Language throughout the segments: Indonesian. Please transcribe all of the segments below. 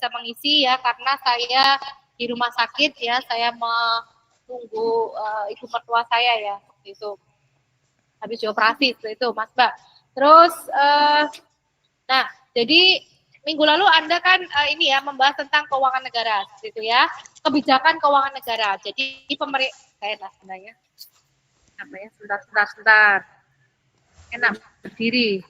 bisa mengisi ya, karena saya di rumah sakit ya, saya menunggu ibu mertua saya ya, itu habis dioperasi itu Mas Mbak. Terus nah, jadi minggu lalu Anda kan ini ya membahas tentang keuangan negara, gitu ya, kebijakan keuangan negara. Jadi pemerintah, saya sebenarnya, apa ya, sebentar, enak berdiri.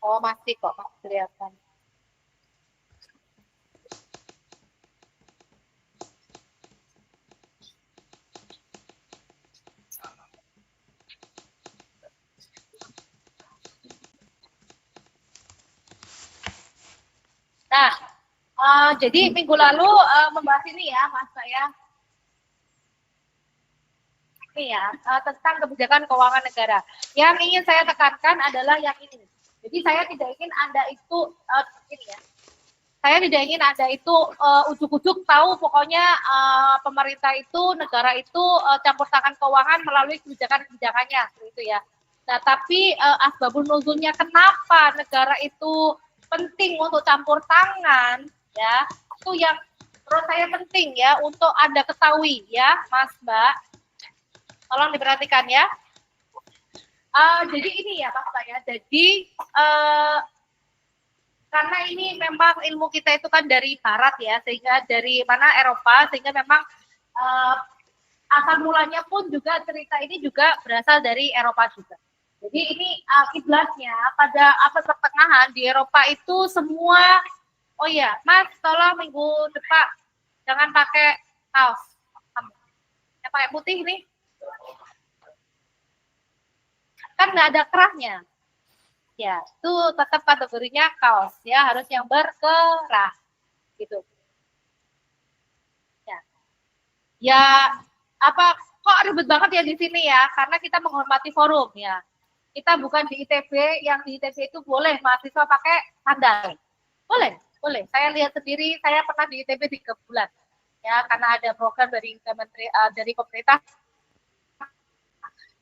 Oh masih kok, masih kelihatan. Nah, jadi minggu lalu membahas ini ya, Mas saya. Ini ya, tentang kebijakan keuangan negara. Yang ingin saya tekankan adalah yang ini. Jadi saya tidak ingin Anda itu, ini ya, saya tidak ingin Anda itu ujuk-ujuk tahu pokoknya pemerintah itu, negara itu campur tangan keuangan melalui kebijakan-kebijakannya, gitu ya. Nah, tapi asbabun nuzulnya kenapa negara itu penting untuk campur tangan, ya, itu yang menurut saya penting ya untuk Anda ketahui ya, Mas Mbak. Tolong diperhatikan ya. Jadi ini ya Pak ya. Jadi karena ini memang ilmu kita itu kan dari Barat ya, sehingga dari mana Eropa, sehingga memang asal mulanya pun juga cerita ini juga berasal dari Eropa juga. Jadi ini kiblatnya pada abad pertengahan di Eropa itu semua, oh ya Mas tolong minggu depan jangan pakai kaos, ya pakai putih nih, kan nggak ada kerahnya. Ya, itu tetap kategorinya kaos ya, harus yang berkerah gitu. Ya. Ya, apa kok ribet banget ya di sini ya? Karena kita menghormati forum ya. Kita bukan di ITB, yang di ITB itu boleh mahasiswa pakai sandal. Boleh, boleh. Saya lihat sendiri, saya pernah di ITB 3 bulan. Ya, karena ada program dari dari pemerintah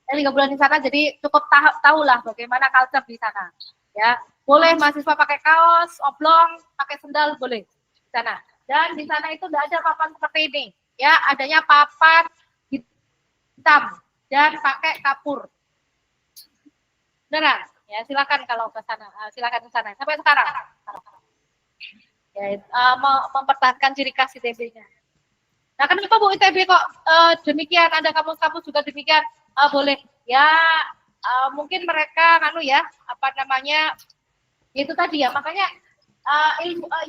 3 bulan di sana, jadi cukup tahulah bagaimana culture di sana. Ya, boleh mahasiswa pakai kaos, oblong, pakai sendal boleh di sana. Dan di sana itu tidak ada papan seperti ini. Ya, adanya papan hitam dan pakai kapur. Beneran? Ya, silakan kalau ke sana, silakan ke sana. Sampai sekarang. Ya, mempertahankan ciri khas ITB-nya. Nah, kenapa Bu ITB kok demikian? Ada kampus-kampus juga demikian? Boleh. Ya, mungkin mereka ya, apa namanya, itu tadi ya. Makanya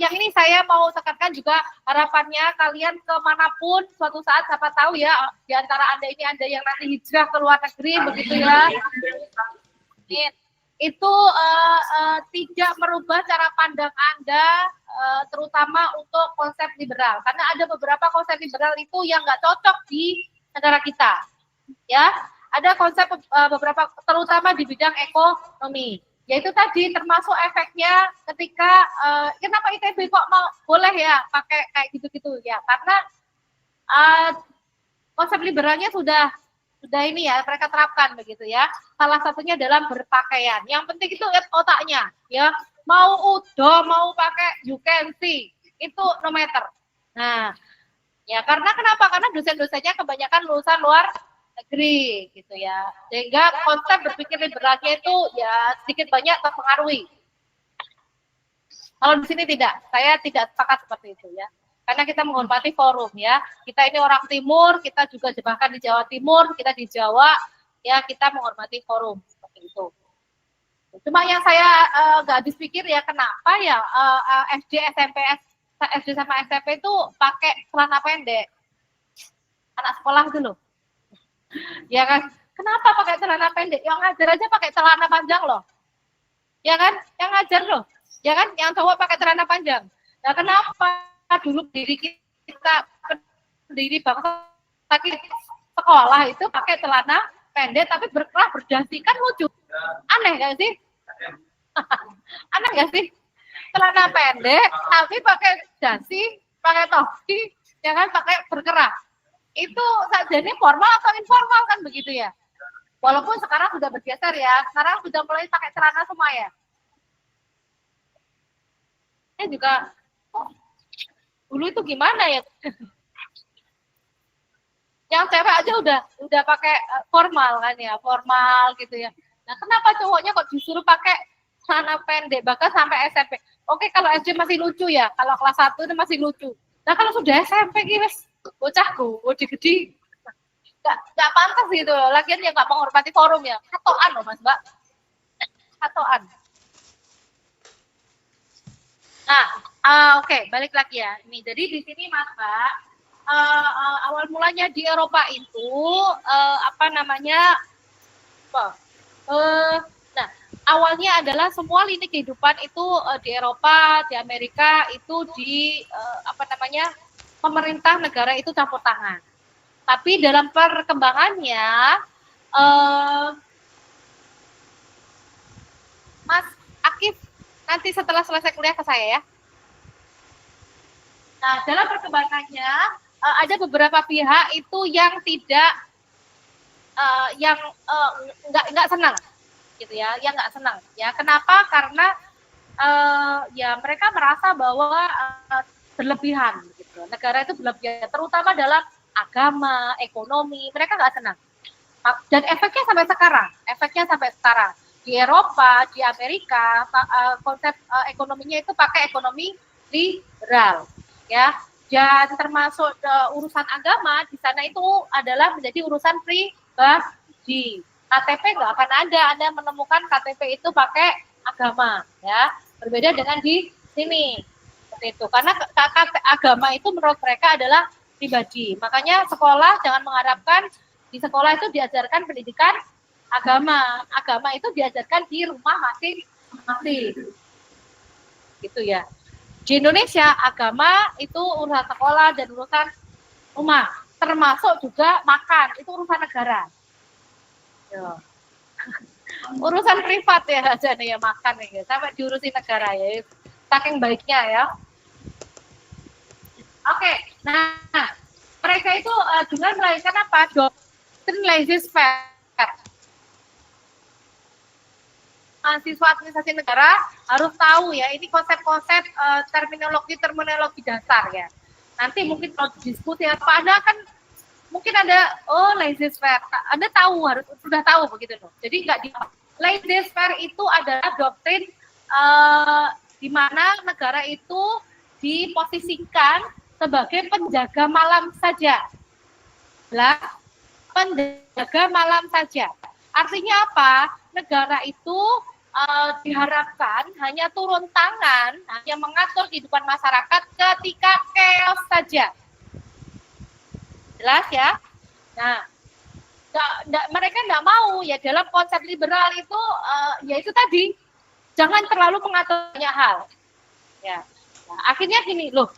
yang ini saya mau tekankan juga, harapannya kalian kemanapun suatu saat, siapa tahu ya, di antara Anda ini ada yang nanti hijrah ke luar negeri, begitu ya. Itu tidak merubah cara pandang Anda, terutama untuk konsep liberal. Karena ada beberapa konsep liberal itu yang nggak cocok di negara kita. Ya, ada konsep beberapa, terutama di bidang ekonomi. Yaitu tadi termasuk efeknya ketika, kenapa ITB kok boleh ya pakai kayak gitu-gitu ya. Karena konsep liberalnya sudah ini ya, mereka terapkan begitu ya. Salah satunya dalam berpakaian. Yang penting itu otaknya ya. Mau udo, mau pakai you can see, itu no matter. Nah, ya karena kenapa? Karena dosen-dosennya kebanyakan lulusan luar negeri gitu ya. Sehingga konsep berpikir liberalnya itu ya sedikit banyak terpengaruhi. Kalau di sini tidak, saya tidak sepakat seperti itu ya. Karena kita menghormati forum ya. Kita ini orang timur, kita juga bahkan di Jawa Timur, kita di Jawa, ya kita menghormati forum seperti itu. Cuma yang saya nggak habis pikir ya, kenapa ya SD, SMP, SD sama SMP itu pakai celana pendek. Anak sekolah itu loh. Ya kan? Kenapa pakai celana pendek? Yang ngajar aja pakai celana panjang loh. Ya kan? Yang ngajar loh. Ya kan? Yang cowok pakai celana panjang. Nah, kenapa dulu diri kita, pendiri bangsa sekolah itu pakai celana pendek tapi berkerah berdasi, kan lucu, aneh gak sih? Aneh nggak sih? Celana pendek, tapi pakai dasi, pakai topi, ya kan, pakai berkerah. Itu sajanya formal atau informal kan begitu ya? Walaupun sekarang sudah bergeser ya, sekarang sudah mulai pakai celana semua ya. Saya juga, oh, dulu itu gimana ya? Yang cewek aja udah pakai formal kan ya, formal gitu ya. Nah, kenapa cowoknya kok disuruh pakai celana pendek bahkan sampai SMP? Oke, kalau SD masih lucu ya, kalau kelas 1 itu masih lucu. Nah, kalau sudah SMP guys, bocahku, gede-gede, nggak pantas gitu. Lagian ya nggak menghormati forum ya. Katoan loh Mas Mbak. Katoan. Nah, oke, balik lagi ya. Ini jadi di sini Mas Mbak, awal mulanya di Eropa itu apa namanya? Nah, awalnya adalah semua lini kehidupan itu di Eropa, di Amerika itu di apa namanya? Pemerintah negara itu campur tangan. Tapi dalam perkembangannya Mas Akif nanti setelah selesai kuliah ke saya ya. Nah, dalam perkembangannya ada beberapa pihak itu yang tidak yang nggak senang gitu ya, yang nggak senang ya. Kenapa? Karena ya mereka merasa bahwa berlebihan gitu. Negara itu berlebihan, terutama dalam agama, ekonomi, mereka nggak senang. Dan efeknya sampai sekarang di Eropa, di Amerika, konsep ekonominya itu pakai ekonomi liberal, ya. Dan termasuk urusan agama di sana itu adalah menjadi urusan pribadi. KTP nggak akan ada Anda menemukan KTP itu pakai agama, ya. Berbeda dengan di sini seperti itu. Karena agama itu menurut mereka adalah pribadi. Makanya sekolah jangan mengharapkan di sekolah itu diajarkan pendidikan agama. Agama itu diajarkan di rumah masing-masing. Gitu ya. Di Indonesia agama itu urusan sekolah dan urusan rumah, termasuk juga makan, itu urusan negara. Ya. Urusan privat ya aja nih ya makan ya, sampai diurusin negara ya. Saking baiknya ya. Oke, nah mereka itu juga melahirkan apa? Doktrin laissez-faire. Mahasiswa administrasi negara harus tahu ya, ini konsep-konsep terminologi dasar ya. Nanti mungkin kalau diskusi apa Anda kan mungkin ada laissez-faire. Anda tahu, harus sudah tahu begitu loh. Jadi nggak di laissez-faire itu adalah doktrin di mana negara itu diposisikan sebagai penjaga malam saja. Lah, penjaga malam saja. Artinya apa? Negara itu diharapkan hanya turun tangan, hanya mengatur kehidupan masyarakat ketika chaos saja. Jelas ya? Nah, mereka nggak mau ya dalam konsep liberal itu, yaitu tadi jangan terlalu mengatur banyak hal. Ya, nah, akhirnya gini loh,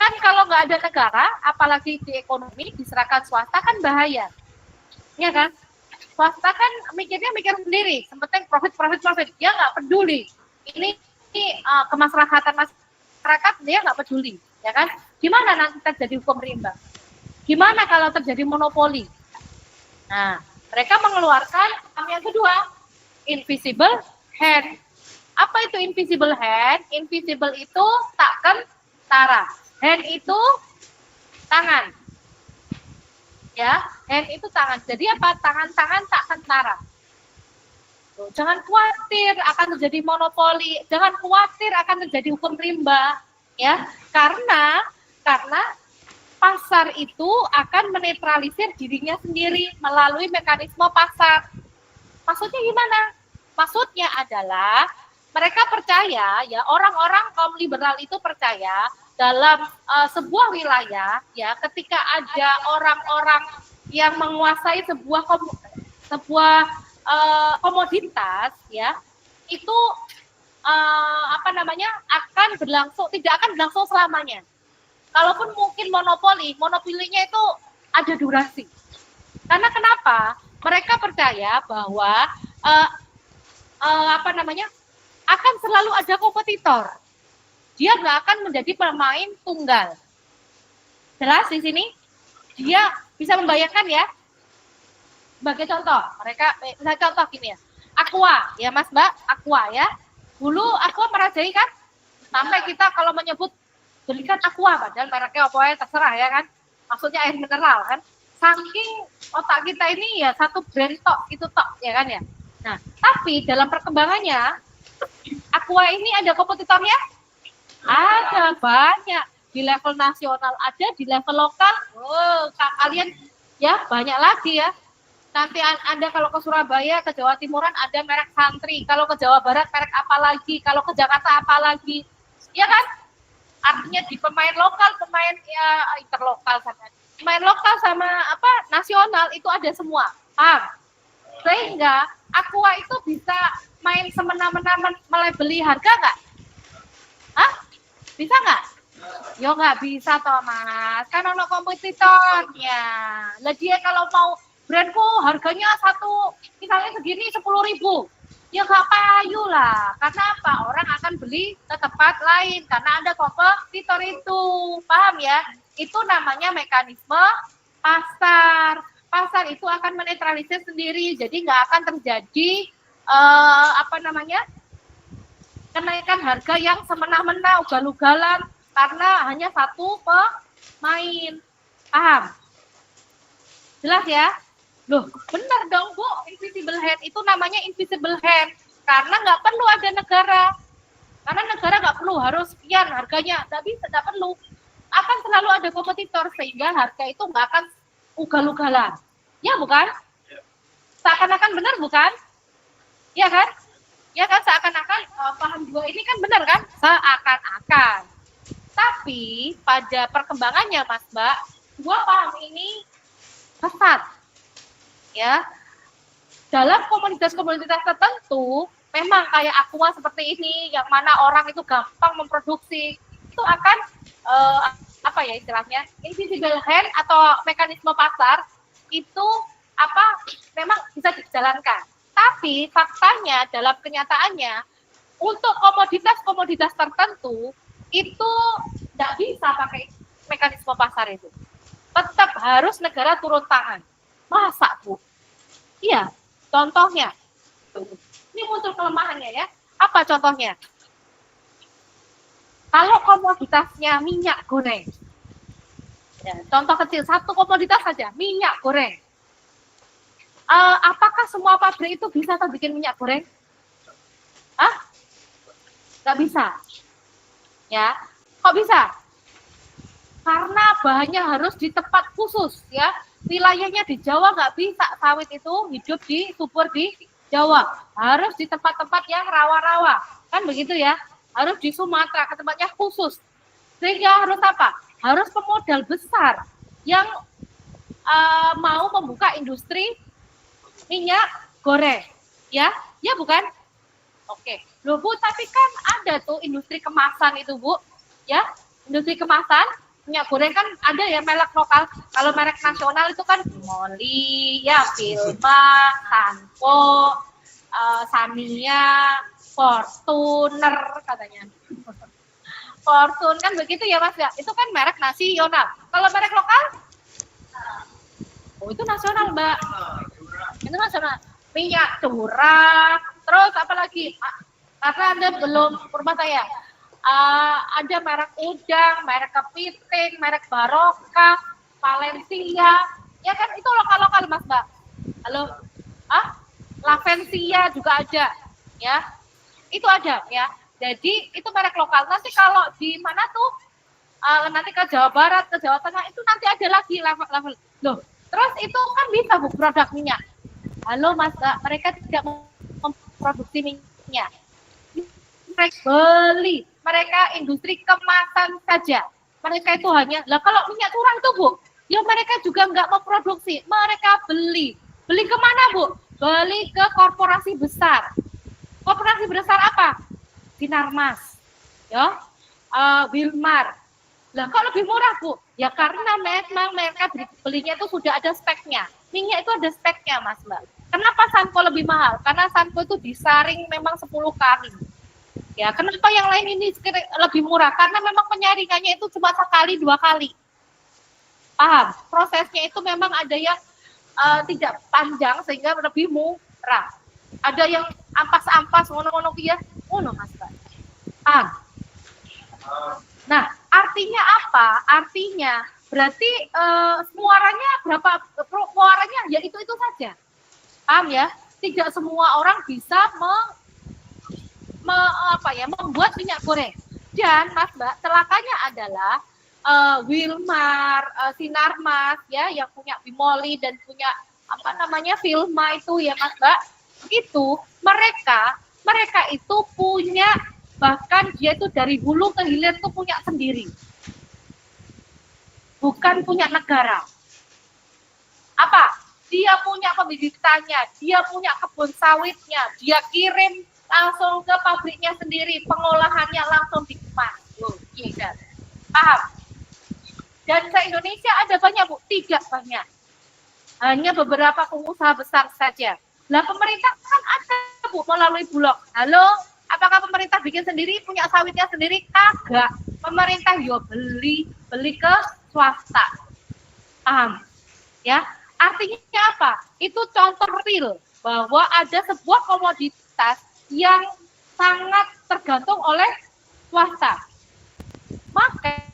kan kalau nggak ada negara, apalagi di ekonomi diserahkan swasta kan bahaya, ya kan? Swasta kan mikir sendiri, sepenting profit, dia nggak peduli. Ini kemaslahatan masyarakat dia nggak peduli, ya kan? Gimana nanti terjadi hukum rimba? Gimana kalau terjadi monopoli? Nah, mereka mengeluarkan yang kedua, invisible hand. Apa itu invisible hand? Invisible itu tak kentara. Hand itu tangan. Ya, hand itu tangan. Jadi apa? Tangan-tangan tak kentara. Tuh, jangan khawatir akan terjadi monopoli, jangan khawatir akan terjadi hukum rimba, ya. Karena pasar itu akan menetralisir dirinya sendiri melalui mekanisme pasar. Maksudnya gimana? Maksudnya adalah mereka percaya, ya, orang-orang kaum liberal itu percaya dalam sebuah wilayah, ya, ketika ada orang-orang yang menguasai sebuah komoditas, ya, itu akan berlangsung, tidak akan berlangsung selamanya. Kalaupun mungkin monopolinya itu ada durasi. Karena kenapa? Mereka percaya bahwa akan selalu ada kompetitor. Dia nggak akan menjadi pemain tunggal. Jelas di sini? Dia bisa membayangkan ya. Sebagai contoh, mereka misalnya contoh gini ya. Aqua, ya Mas Mbak, Aqua ya. Dulu Aqua merajai kan? Sampai kita kalau menyebut belikan Aqua, padahal mereknya apa ya terserah ya kan. Maksudnya air mineral kan. Saking otak kita ini ya satu brand tok, itu tok ya kan ya. Nah, tapi dalam perkembangannya Aqua ini ada kompetitornya? Ada banyak. Di level nasional ada, di level lokal, kalian ya banyak lagi ya. Nanti Anda kalau ke Surabaya, ke Jawa Timuran ada merek Santri, kalau ke Jawa Barat merek apa lagi, kalau ke Jakarta apa lagi, ya kan? Artinya di pemain lokal, pemain ya interlokal sama pemain lokal sama apa nasional itu ada semua, sehingga Aqua itu bisa main semena-mena melebeli harga nggak? Bisa nggak? Yo nggak bisa toh Mas, kan ono kompetitornya. Lah dia kalau mau brandku harganya satu misalnya segini 10.000, ya nggak payu lah. Karena apa? Orang akan beli ke tempat lain karena ada kompetitor itu, paham ya? Itu namanya mekanisme pasar. Pasar itu akan menetralisir sendiri, jadi nggak akan terjadi kenaikan harga yang semena-mena ugal-ugalan karena hanya satu pemain. Paham? Jelas ya? Loh, benar dong Bu, invisible hand itu namanya invisible hand karena nggak perlu ada negara. Karena negara nggak perlu harus sekian harganya, nggak bisa, nggak perlu. Akan selalu ada kompetitor sehingga harga itu nggak akan ugal-ugalan. Ya bukan? Seakan-akan benar bukan? Ya kan? Ya kan seakan-akan paham dua ini kan benar kan? Seakan-akan. Tapi pada perkembangannya Mas Mbak, dua paham ini sesat. Ya. Dalam komunitas-komunitas tertentu, memang kayak Aqua seperti ini, yang mana orang itu gampang memproduksi, itu akan istilahnya invisible hand atau mekanisme pasar itu memang bisa dijalankan. Tapi faktanya dalam kenyataannya untuk komoditas-komoditas tertentu itu tidak bisa pakai mekanisme pasar itu. Tetap harus negara turun tangan. Masa Bu? Iya, contohnya. Ini muncul kelemahannya ya. Apa contohnya? Kalau komoditasnya minyak goreng. Ya, contoh kecil, satu komoditas saja, minyak goreng. Apakah semua pabrik itu bisa bikin minyak goreng? Nggak bisa. Ya, kok bisa? Karena bahannya harus di tempat khusus ya. Wilayahnya di Jawa nggak bisa sawit itu hidup subur di Jawa. Harus di tempat-tempat yang rawa-rawa. Kan begitu ya. Harus di Sumatera ke tempatnya khusus. Sehingga harus apa? Harus pemodal besar yang mau membuka industri minyak goreng. Ya bukan? Oke. Loh Bu, tapi kan ada tuh industri kemasan itu Bu, ya, industri kemasan, minyak goreng kan ada ya merek lokal, kalau merek nasional itu kan Molly, ya, Vilma, Sanpo, Samia, Fortuner katanya. Fortune kan begitu ya Mas ya, itu kan merek nasional. Kalau merek lokal? Oh itu nasional Mbak, itu nasional. Minyak curah, terus apa lagi? Karena Anda belum rumah saya. Ada merek udang, merek kepiting, merek barokah, Valencia. Ya kan itu lokal-lokal Mas Mbak. Halo? Lavensia juga ada. Ya. Itu ada ya. Jadi itu merek lokal. Nanti kalau di mana tuh? Nanti ke Jawa Barat, ke Jawa Tengah itu nanti ada lagi level. Loh, terus itu kan bisa Bu produk minyak. Halo Mas Mbak, mereka tidak memproduksi minyak. Beli, mereka industri kemasan saja. Mereka itu hanya, kalau minyak curah itu Bu, ya mereka juga nggak memproduksi, mereka beli. Beli kemana Bu? Beli ke korporasi besar. Korporasi besar apa? Sinarmas, ya, Wilmar. Lah kok lebih murah Bu? Ya karena memang mereka belinya itu sudah ada speknya. Minyak itu ada speknya Mas Mbak. Kenapa Sanpo lebih mahal? Karena Sanpo itu disaring memang 10 kali. Ya, kenapa yang lain ini lebih murah? Karena memang penyaringannya itu cuma sekali, 2 kali. Paham? Prosesnya itu memang ada yang tidak panjang sehingga lebih murah. Ada yang ampas-ampas, ngono-ngono ya, ngono Mas Mbak. Paham? Nah, artinya apa? Artinya berarti muaranya berapa? Muaranya ya itu saja. Paham ya? Tidak semua orang bisa membuat minyak goreng. Dan Mas Mbak, celakanya adalah Wilmar, Sinarmas ya yang punya Bimoli dan punya apa namanya Filma itu ya Mas Mbak, itu mereka itu punya, bahkan dia itu dari hulu ke hilir itu punya sendiri, bukan punya negara. Apa? Dia punya pembibitannya, dia punya kebun sawitnya, dia kirim langsung ke pabriknya sendiri, pengolahannya langsung dikemas. Iya, paham? Dan se-Indonesia ada banyak, Bu? Tidak banyak. Hanya beberapa pengusaha besar saja. Nah, pemerintah kan ada, Bu, melalui Bulog. Halo, apakah pemerintah bikin sendiri, punya sawitnya sendiri? Kagak. Pemerintah yo beli ke swasta. Paham? Ya, artinya apa? Itu contoh real bahwa ada sebuah komoditas yang sangat tergantung oleh swasta. Maka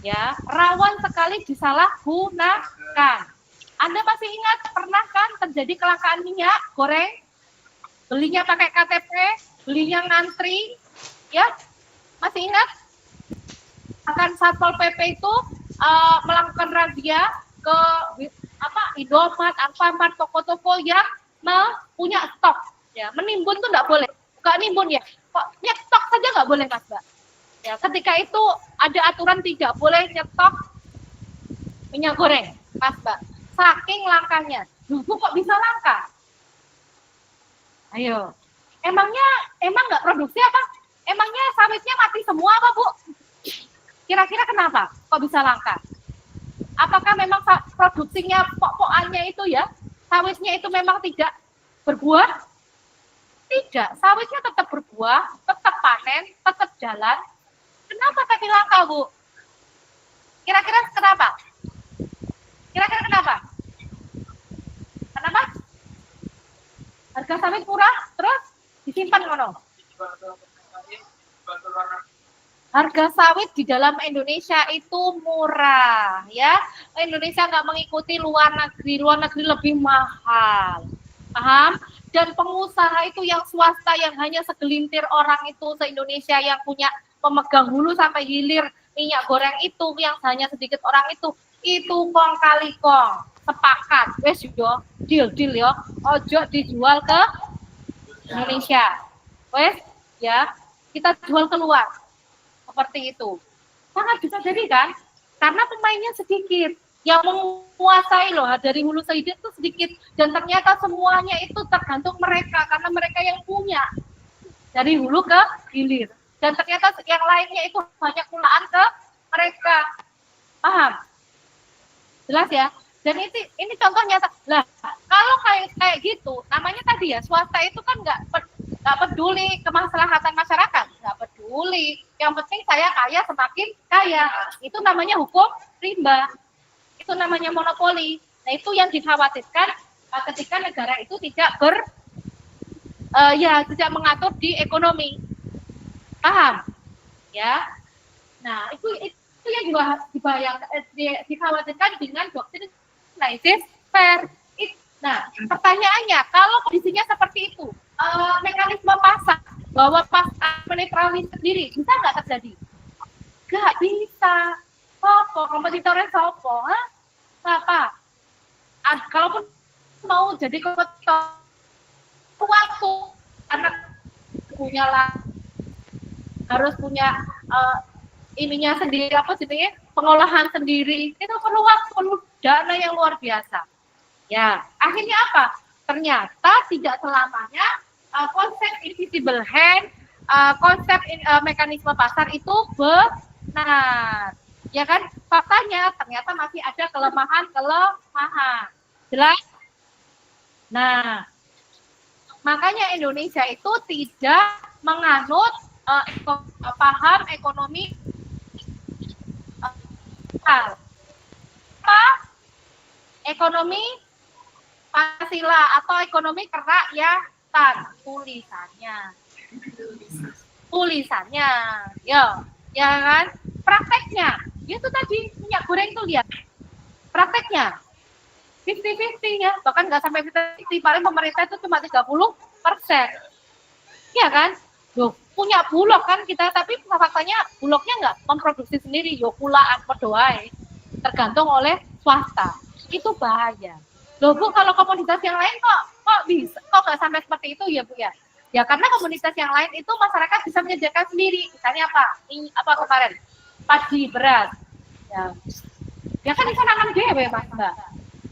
ya rawan sekali disalahgunakan. Anda masih ingat pernah kan terjadi kelangkaan minyak goreng? Belinya pakai KTP, belinya ngantri, ya? Masih ingat? Akan Satpol PP itu melakukan razia ke Indomaret, Alfamart, toko-toko yang punya stok. Ya, menimbun tuh nggak boleh. Nggak nimbun ya, kok nyetok saja nggak boleh Mas Mbak. Ya, ketika itu ada aturan tidak boleh nyetok minyak goreng, Mas Mbak. Saking langkanya. Loh, Bu, kok bisa langka? Ayo. Emang nggak produksi apa? Emangnya sawitnya mati semua apa, Bu? Kira-kira kenapa? Kok bisa langka? Apakah memang produksinya pok-pokannya itu ya, sawitnya itu memang tidak berbuah? Tidak, sawitnya tetap berbuah, tetap panen, tetap jalan. Kenapa tapi langka, Bu? Kira-kira kenapa? Kira-kira kenapa? Kenapa? Harga sawit murah, terus disimpan ngono. Harga sawit di dalam Indonesia itu murah, ya. Indonesia nggak mengikuti luar negeri lebih mahal. Paham? Dan pengusaha itu yang swasta yang hanya segelintir orang itu se-Indonesia yang punya pemegang hulu sampai hilir minyak goreng itu yang hanya sedikit orang itu kong kali kong sepakat wes yo deal yo ojo dijual ke Indonesia wes ya kita jual keluar seperti itu sangat bisa jadi kan karena pemainnya sedikit yang menguasai loh dari hulu ke hilir itu sedikit dan ternyata semuanya itu tergantung mereka karena mereka yang punya dari hulu ke hilir dan ternyata yang lainnya itu banyak kulaan ke mereka paham jelas ya dan ini contohnya lah kalau kayak gitu namanya tadi ya swasta itu kan nggak peduli kemaslahatan masyarakat nggak peduli yang penting saya kaya semakin kaya itu namanya hukum rimba itu namanya monopoli. Nah itu yang dikhawatirkan ketika negara itu tidak tidak mengatur di ekonomi. Paham? Ya. Nah itu yang dikhawatirkan dengan doktrin laissez-faire. Nah pertanyaannya kalau kondisinya seperti itu, mekanisme pasar bahwa pasar menetralisir sendiri bisa nggak terjadi? Nggak bisa. Sopo kompetitornya sopo, apa? Kalaupun mau jadi kompetitor, waktu anak punya lah harus punya ininya sendiri apa sih pengolahan sendiri itu perlu waktu perlu dana yang luar biasa. Ya akhirnya apa? Ternyata tidak selamanya konsep invisible hand, konsep mekanisme pasar itu benar. Ya kan faktanya ternyata masih ada kelemahan jelas. Nah makanya Indonesia itu tidak menganut paham ekonomi apa? Ekonomi Pancasila atau ekonomi kerakyatan tulisannya ya kan, prakteknya itu tadi minyak goreng tuh lihat prakteknya 50-50 ya, bahkan nggak sampai 50-50, paling pemerintah itu cuma 30%, ya kan. Loh, punya bulog kan kita, tapi faktanya bulognya nggak memproduksi sendiri, kulaan pedoai tergantung oleh swasta, itu bahaya. Loh Bu, kalau komoditas yang lain kok bisa, kok nggak sampai seperti itu ya Bu ya? Ya karena komoditas yang lain itu masyarakat bisa menyediakan sendiri, misalnya apa kemarin padi, beras, ya kan bisa nanam dewe Mas Mbak.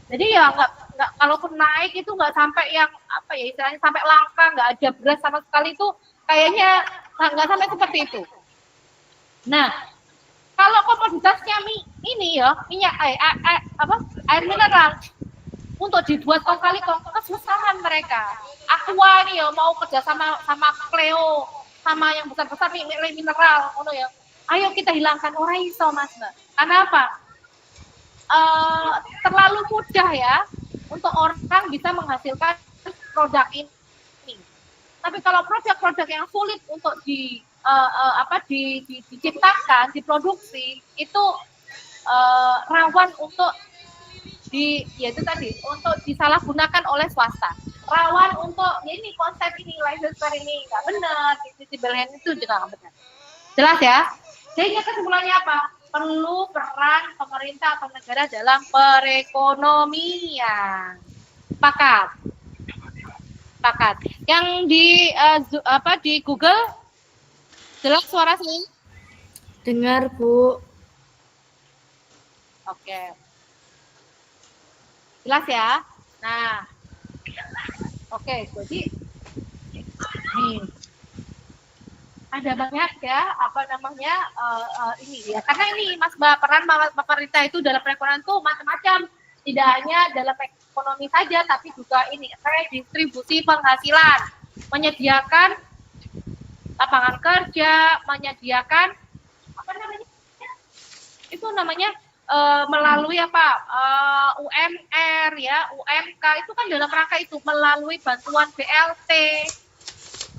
Jadi ya nggak kalaupun naik itu nggak sampai yang apa ya istilahnya sampai langka, nggak ada beras sama sekali, itu kayaknya nggak sampai seperti itu. Nah, kalau komoditasnya ini ya minyak air mineral untuk dibuat kong kali kesusahan mereka. Aqua nih ya mau kerja sama Cleo sama yang besar-besar mineral, ya. Ayo kita hilangkan orang iso Mas Mbak. Karena apa? Terlalu mudah ya untuk orang bisa menghasilkan produk ini. Tapi kalau produk-produk yang sulit untuk diciptakan, diproduksi, itu rawan untuk yaitu tadi untuk disalahgunakan oleh swasta. Rawan untuk ya ini konsep ini licensor ini nggak benar, visible hand itu juga nggak benar. Jelas ya? Sehingga kesimpulannya apa? Perlu peran pemerintah atau negara dalam perekonomian. Sepakat. Yang di di Google jelas suara saya? Dengar Bu. Oke. Jelas ya? Nah. Oke, jadi nih ada banyak ya ini ya, karena ini Mas Mbak, peran pemerintah itu dalam perekonomian tuh macam-macam, tidak hanya dalam ekonomi saja, tapi juga ini redistribusi penghasilan, menyediakan lapangan kerja, menyediakan melalui UMR ya, UMK itu kan dalam rangka itu, melalui bantuan BLT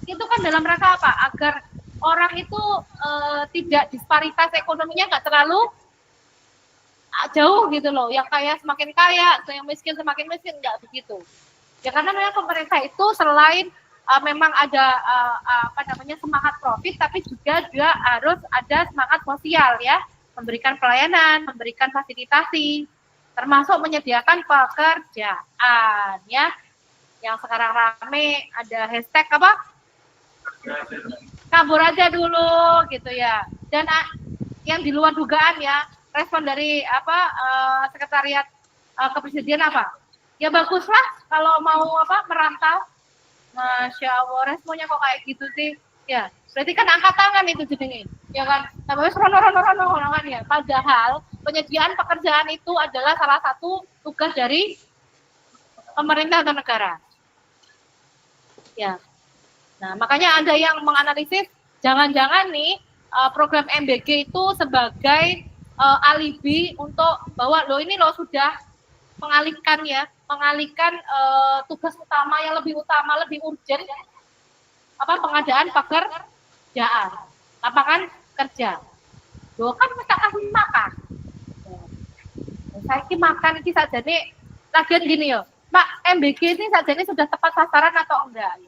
itu kan dalam rangka apa? Agar orang itu tidak disparitas ekonominya nggak terlalu jauh gitu loh, yang kaya semakin kaya, yang miskin semakin miskin, nggak begitu. Ya karena memang pemerintah itu selain memang ada semangat profit, tapi juga dia harus ada semangat sosial ya, memberikan pelayanan, memberikan fasilitasi, termasuk menyediakan pekerjaan ya. Yang sekarang rame ada hashtag apa? Kabur aja dulu gitu ya. Dan yang di luar dugaan ya, respon dari sekretariat kepresidenan apa? Ya baguslah kalau mau merantau. Masya Allah, responnya kok kayak gitu sih. Ya, berarti kan angkat tangan itu jadinya. Ya kan, sampai rono kan ya. Padahal penyediaan pekerjaan itu adalah salah satu tugas dari pemerintah atau negara. Ya. Nah, makanya ada yang menganalisis jangan-jangan nih program MBG itu sebagai alibi untuk bahwa ini sudah mengalihkan tugas utama yang lebih urgent, pengadaan pekerjaan, lapangan kerja. Kan kita kasih makan. Saya makan ini saja nih, lagian gini ya, Pak, MBG ini saja ini sudah tepat sasaran atau enggak?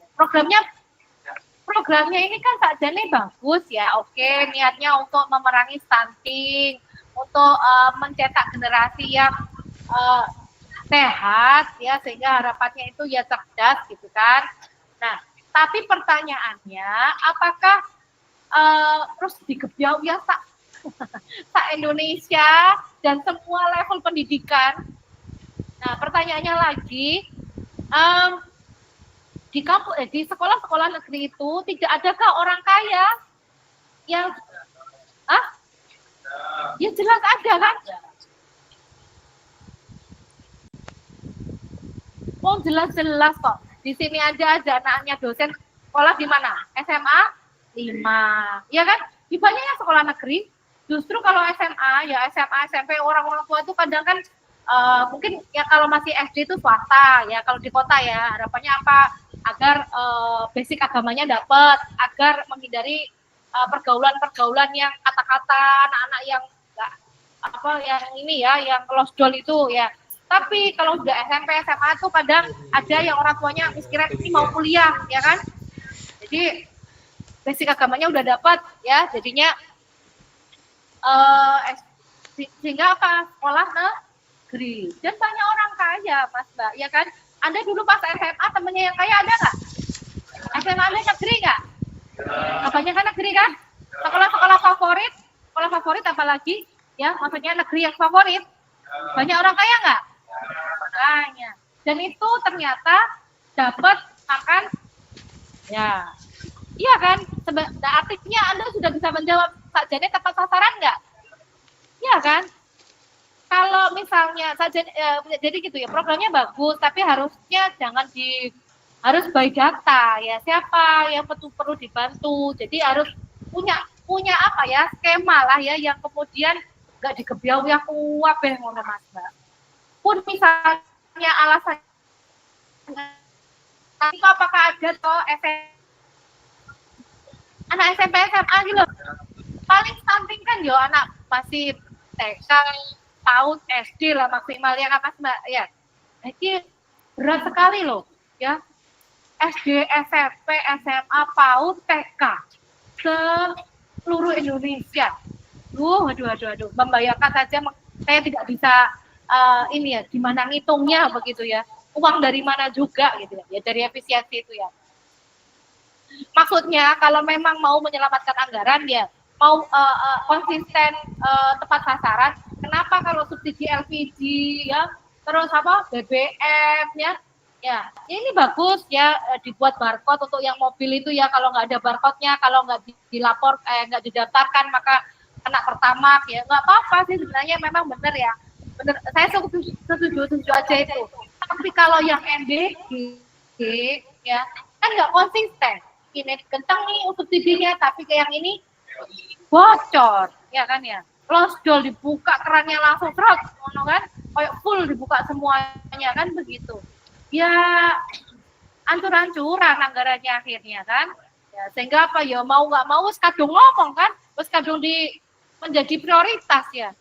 Programnya ini kan saja nih bagus ya, oke, niatnya untuk memerangi stunting, untuk mencetak generasi yang sehat ya, sehingga harapannya itu ya cerdas gitu kan. Nah, tapi pertanyaannya, apakah terus digebyau ya Indonesia dan semua level pendidikan? Nah, pertanyaannya lagi, di sekolah-sekolah negeri itu tidak adakah orang kaya yang ya jelas ada kan? Oh jelas kok. Di sini aja ada anaknya dosen sekolah di mana? SMA 5, ya kan? Di banyaknya sekolah negeri. Justru kalau SMA, ya SMA, SMP, orang-orang tua itu kadang kan mungkin ya kalau masih SD itu swasta, ya kalau di kota ya harapannya apa? Agar basic agamanya dapat, agar menghindari pergaulan-pergaulan yang kata-kata anak-anak yang enggak apa yang ini ya, yang losdol itu ya. Tapi kalau sudah SMP, SMA tuh kadang ada yang orang tuanya mikirin ini mau kuliah, ya kan? Jadi basic agamanya udah dapat ya, jadinya sehingga apa? Sekolah negeri. Dan banyak orang kaya, Mas Mbak, ya kan? Anda dulu pas SMA temennya yang kaya ada nggak? SMA Anda negeri nggak? Kebanyakan negeri kan? Sekolah favorit apalagi? Ya, maksudnya negeri yang favorit. Banyak orang kaya nggak? Makanya. Dan itu ternyata dapat makan, ya, iya kan? Artinya Anda sudah bisa menjawab sajane tepat sasaran nggak? Iya kan? Kalau misalnya jadi gitu ya, programnya bagus, tapi harusnya jangan harus by data ya, siapa yang perlu dibantu. Jadi harus punya apa ya, skema lah ya, yang kemudian nggak digebiau ya kuwabeh ngono Mas Mbak. Pun misalnya alasan tapi apakah ada toh anak SMP SMA gitu paling stunting kan yo anak masih TK PAUD SD lah maksimal ya kan Mas Mbak ya. Ini berat sekali loh ya, SD SMP SMA PAUD TK seluruh Indonesia. Aduh, membayangkan saja saya tidak bisa ini ya, gimana ngitungnya begitu ya, uang dari mana juga gitu ya, dari efisiensi itu ya. Maksudnya kalau memang mau menyelamatkan anggaran ya, mau konsisten tepat sasaran, kenapa kalau subsidi LPG ya, terus apa BBM ya ini bagus ya, dibuat barcode untuk yang mobil itu ya, kalau nggak ada barcode-nya, kalau nggak dilapor nggak didaftarkan maka kena pertamax ya, nggak apa-apa sih sebenarnya, memang benar ya, benar, saya setuju aja itu. Tapi kalau yang NDG ya kan nggak konsisten, ini kenceng nih subsidinya tapi kayak yang ini bocor ya kan ya, losdol dibuka kerannya langsung trot ngono kan, kayak full dibuka semuanya kan begitu ya, ancur-ancuran anggarannya akhirnya kan ya, sehingga apa ya, mau nggak mau kadung ngomong kan, terus kadung menjadi prioritas ya,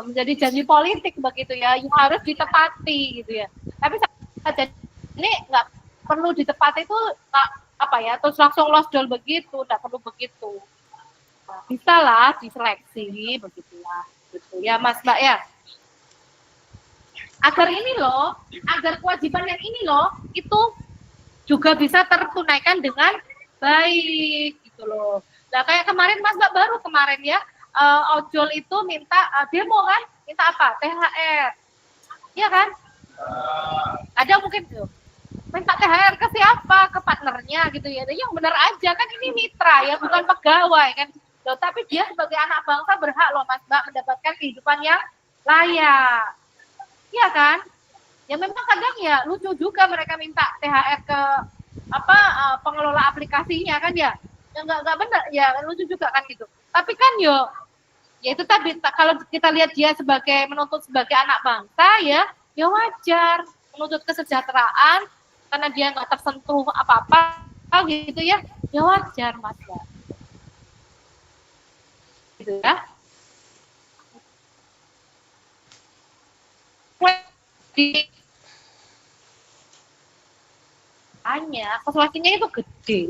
menjadi janji politik begitu ya, yang harus ditepati gitu ya. Tapi saja ini nggak perlu ditepati itu apa ya, terus langsung losdol begitu, tidak perlu begitu. Bisa lah diseleksi begitulah gitu ya Mas Mbak ya. Agar ini loh, agar kewajiban yang ini loh itu juga bisa tertunaikan dengan baik gitu loh. Nah kayak kemarin Mas Mbak baru kemarin ya, ojol itu minta demo kan, minta apa? THR, iya kan? Ada mungkin tuh minta THR ke siapa? Ke partnernya gitu ya. Yang benar aja kan, ini mitra ya, bukan pegawai kan. Loh, tapi dia sebagai anak bangsa berhak loh Mas Mbak mendapatkan kehidupan yang layak. Iya kan? Ya memang kadang ya lucu juga mereka minta THR ke apa pengelola aplikasinya kan ya. Ya nggak benar ya, lucu juga kan gitu. Tapi kan ya itu tadi, kalau kita lihat dia sebagai menuntut sebagai anak bangsa ya wajar menuntut kesejahteraan karena dia nggak tersentuh apa-apa gitu ya wajar Mas ya. Gitu ya. Hanya konsultasinya itu gede.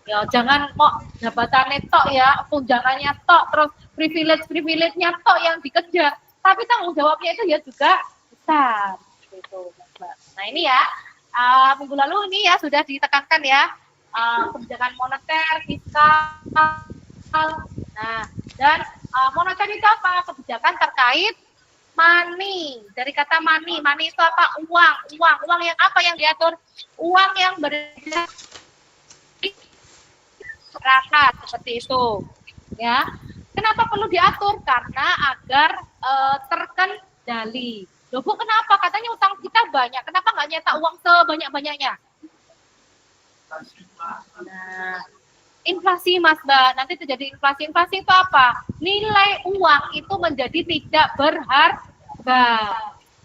Ya jangan mau jabatannya tok ya, tunjangannya tok, terus privilege-nya tok yang dikejar, tapi tanggung jawabnya itu ya juga besar gitu, Mbak. Nah ini ya minggu lalu ini ya sudah ditekankan ya kebijakan moneter, fiskal. Nah dan moneter itu apa? Kebijakan terkait money, dari kata money itu apa? Uang yang apa yang diatur? Uang yang beredar masyarakat seperti itu ya. Kenapa perlu diatur? Karena agar terkendali. Loh Bu, kenapa? Katanya utang kita banyak, kenapa nggak nyetak uang sebanyak-banyaknya? Nah, inflasi Mas Mbak, nanti terjadi inflasi. Inflasi itu apa? Nilai uang itu menjadi tidak berharga.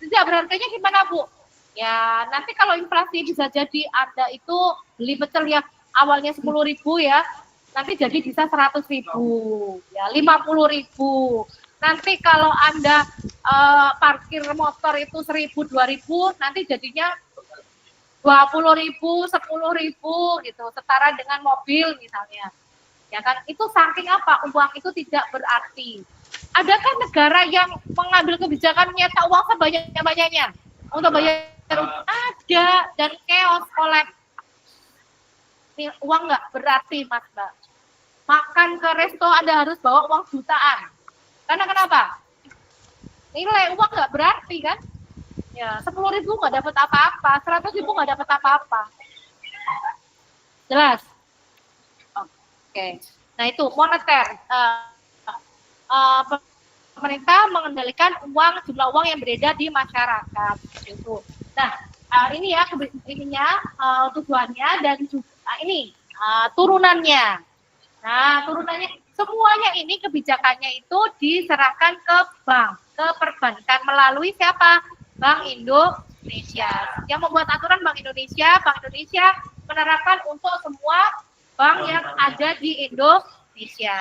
Tidak berharganya gimana Bu? Ya nanti kalau inflasi bisa jadi Anda itu beli pecel yang awalnya 10.000 ya, nanti jadi bisa 100.000, ya 50.000. Nanti kalau Anda parkir motor itu 1.000, 2.000, nanti jadinya 20.000, 10.000 gitu, setara dengan mobil misalnya. Ya kan, itu saking apa? Uang itu tidak berarti. Adakah negara yang mengambil kebijakan nyetak uang sebanyak-banyaknya untuk bayar? Ada, dan chaos, collapse. Uang nggak berarti, Mas Mbak. Makan ke resto Anda harus bawa uang jutaan. Karena kenapa? Nilai uang nggak berarti kan? Ya, 10.000 nggak dapat apa-apa, 100.000 nggak dapat apa-apa. Jelas? Oke. Nah itu moneter. Pemerintah mengendalikan jumlah uang yang beredar di masyarakat. Itu. Nah ini ya tujuannya dan juga ini turunannya. Nah turunannya semuanya ini kebijakannya itu diserahkan ke bank, ke perbankan melalui siapa? Bank Indonesia. Yang membuat aturan Bank Indonesia menerapkan untuk semua bank yang ada di Indonesia.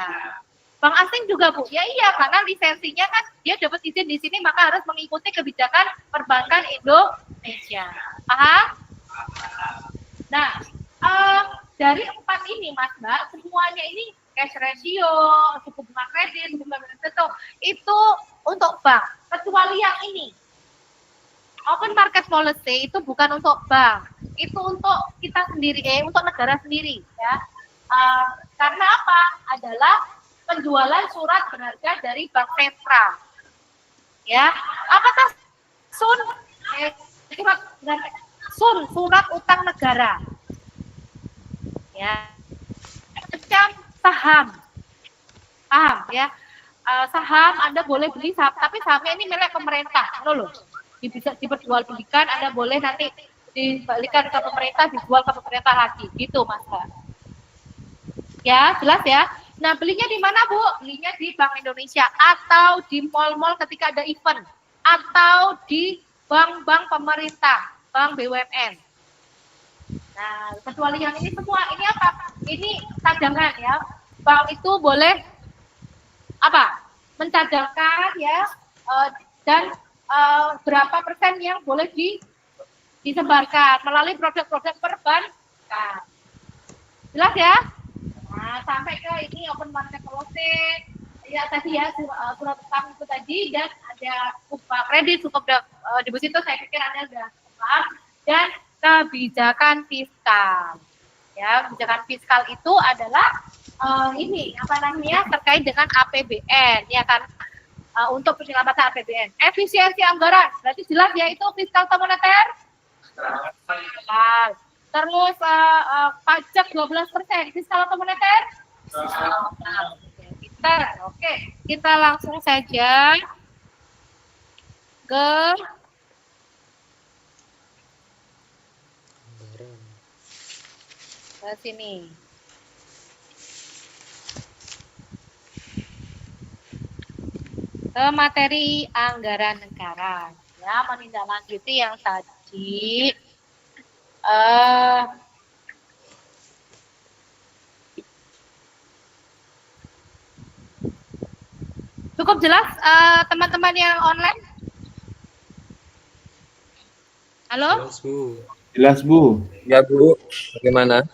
Bank asing juga Bu, ya iya karena lisensinya kan dia dapat izin di sini maka harus mengikuti kebijakan perbankan Indonesia. Paham? Nah, dari 4 ini Mas Mbak, semuanya ini cash ratio, suku bunga kredit, suku bunga kredit itu untuk bank. Kecuali yang ini, open market policy itu bukan untuk bank, itu untuk kita sendiri, untuk negara sendiri ya. Karena apa? Adalah penjualan surat berharga dari bank sentral. Ya, apakah surat utang negara. Ya. Macam saham. Paham ya? Saham Anda boleh beli saham, tapi sahamnya ini milik pemerintah, loh. Bisa diperjualbelikan, Anda boleh nanti dibalikan ke pemerintah, dijual ke pemerintah lagi, gitu Mas. Ya, jelas ya. Nah, belinya di mana, Bu? Belinya di Bank Indonesia atau di mal-mal ketika ada event atau di bank-bank pemerintah, bank BUMN. Nah, kecuali yang ini semua, ini apa? Ini cadangan ya. Bank itu boleh apa? Mencadangkan ya, dan berapa persen yang boleh disebarkan melalui produk-produk perbankan. Jelas ya? Nah, sampai ke ini open market policy, ya tadi ya surat utang itu tadi, dan ada kredit, cukup deposito, saya pikir Anda sudah paham, dan kebijakan fiskal. Ya, kebijakan fiskal itu adalah ini apa namanya terkait dengan APBN, ya kan, untuk penyelamatan APBN. Efisiensi anggaran, berarti jelas ya itu fiskal atau moneter? Fiskal. Terus pajak 12%, fiskal atau moneter? Oke, kita langsung saja ke sini. Ke materi anggaran negara. Ya, menindaklanjuti yang tadi. Cukup jelas teman-teman yang online? Halo? Jelas, Bu. Jelas, Bu. Ya, Bu. Bagaimana?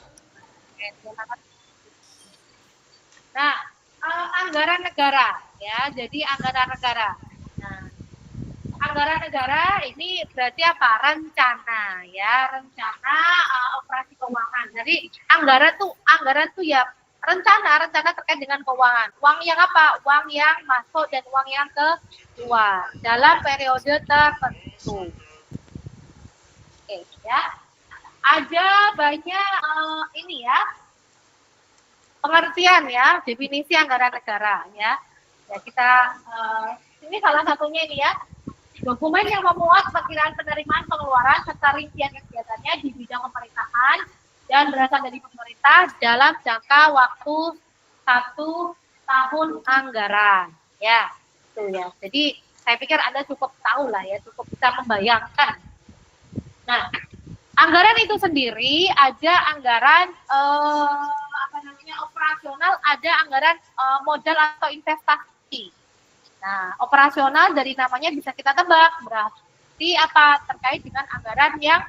Nah, anggaran negara, ya. Jadi anggaran negara. Nah, anggaran negara ini berarti apa? Rencana, ya. Rencana operasi keuangan. Jadi anggaran tuh ya rencana terkait dengan keuangan. Uang yang apa? Uang yang masuk dan uang yang keluar dalam periode tertentu. Oke, ya. Ada banyak ini ya pengertian ya, definisi anggaran negara ya. Ya kita ini salah satunya ini ya. Dokumen yang memuat perkiraan penerimaan pengeluaran serta rincian kegiatannya di bidang pemerintahan dan berasal dari pemerintah dalam jangka waktu 1 tahun anggaran. Ya, itu ya. Jadi saya pikir Anda cukup tahu lah ya, cukup bisa membayangkan. Nah, anggaran itu sendiri ada anggaran operasional, ada anggaran modal atau investasi. Nah, operasional dari namanya bisa kita tebak berarti apa, terkait dengan anggaran yang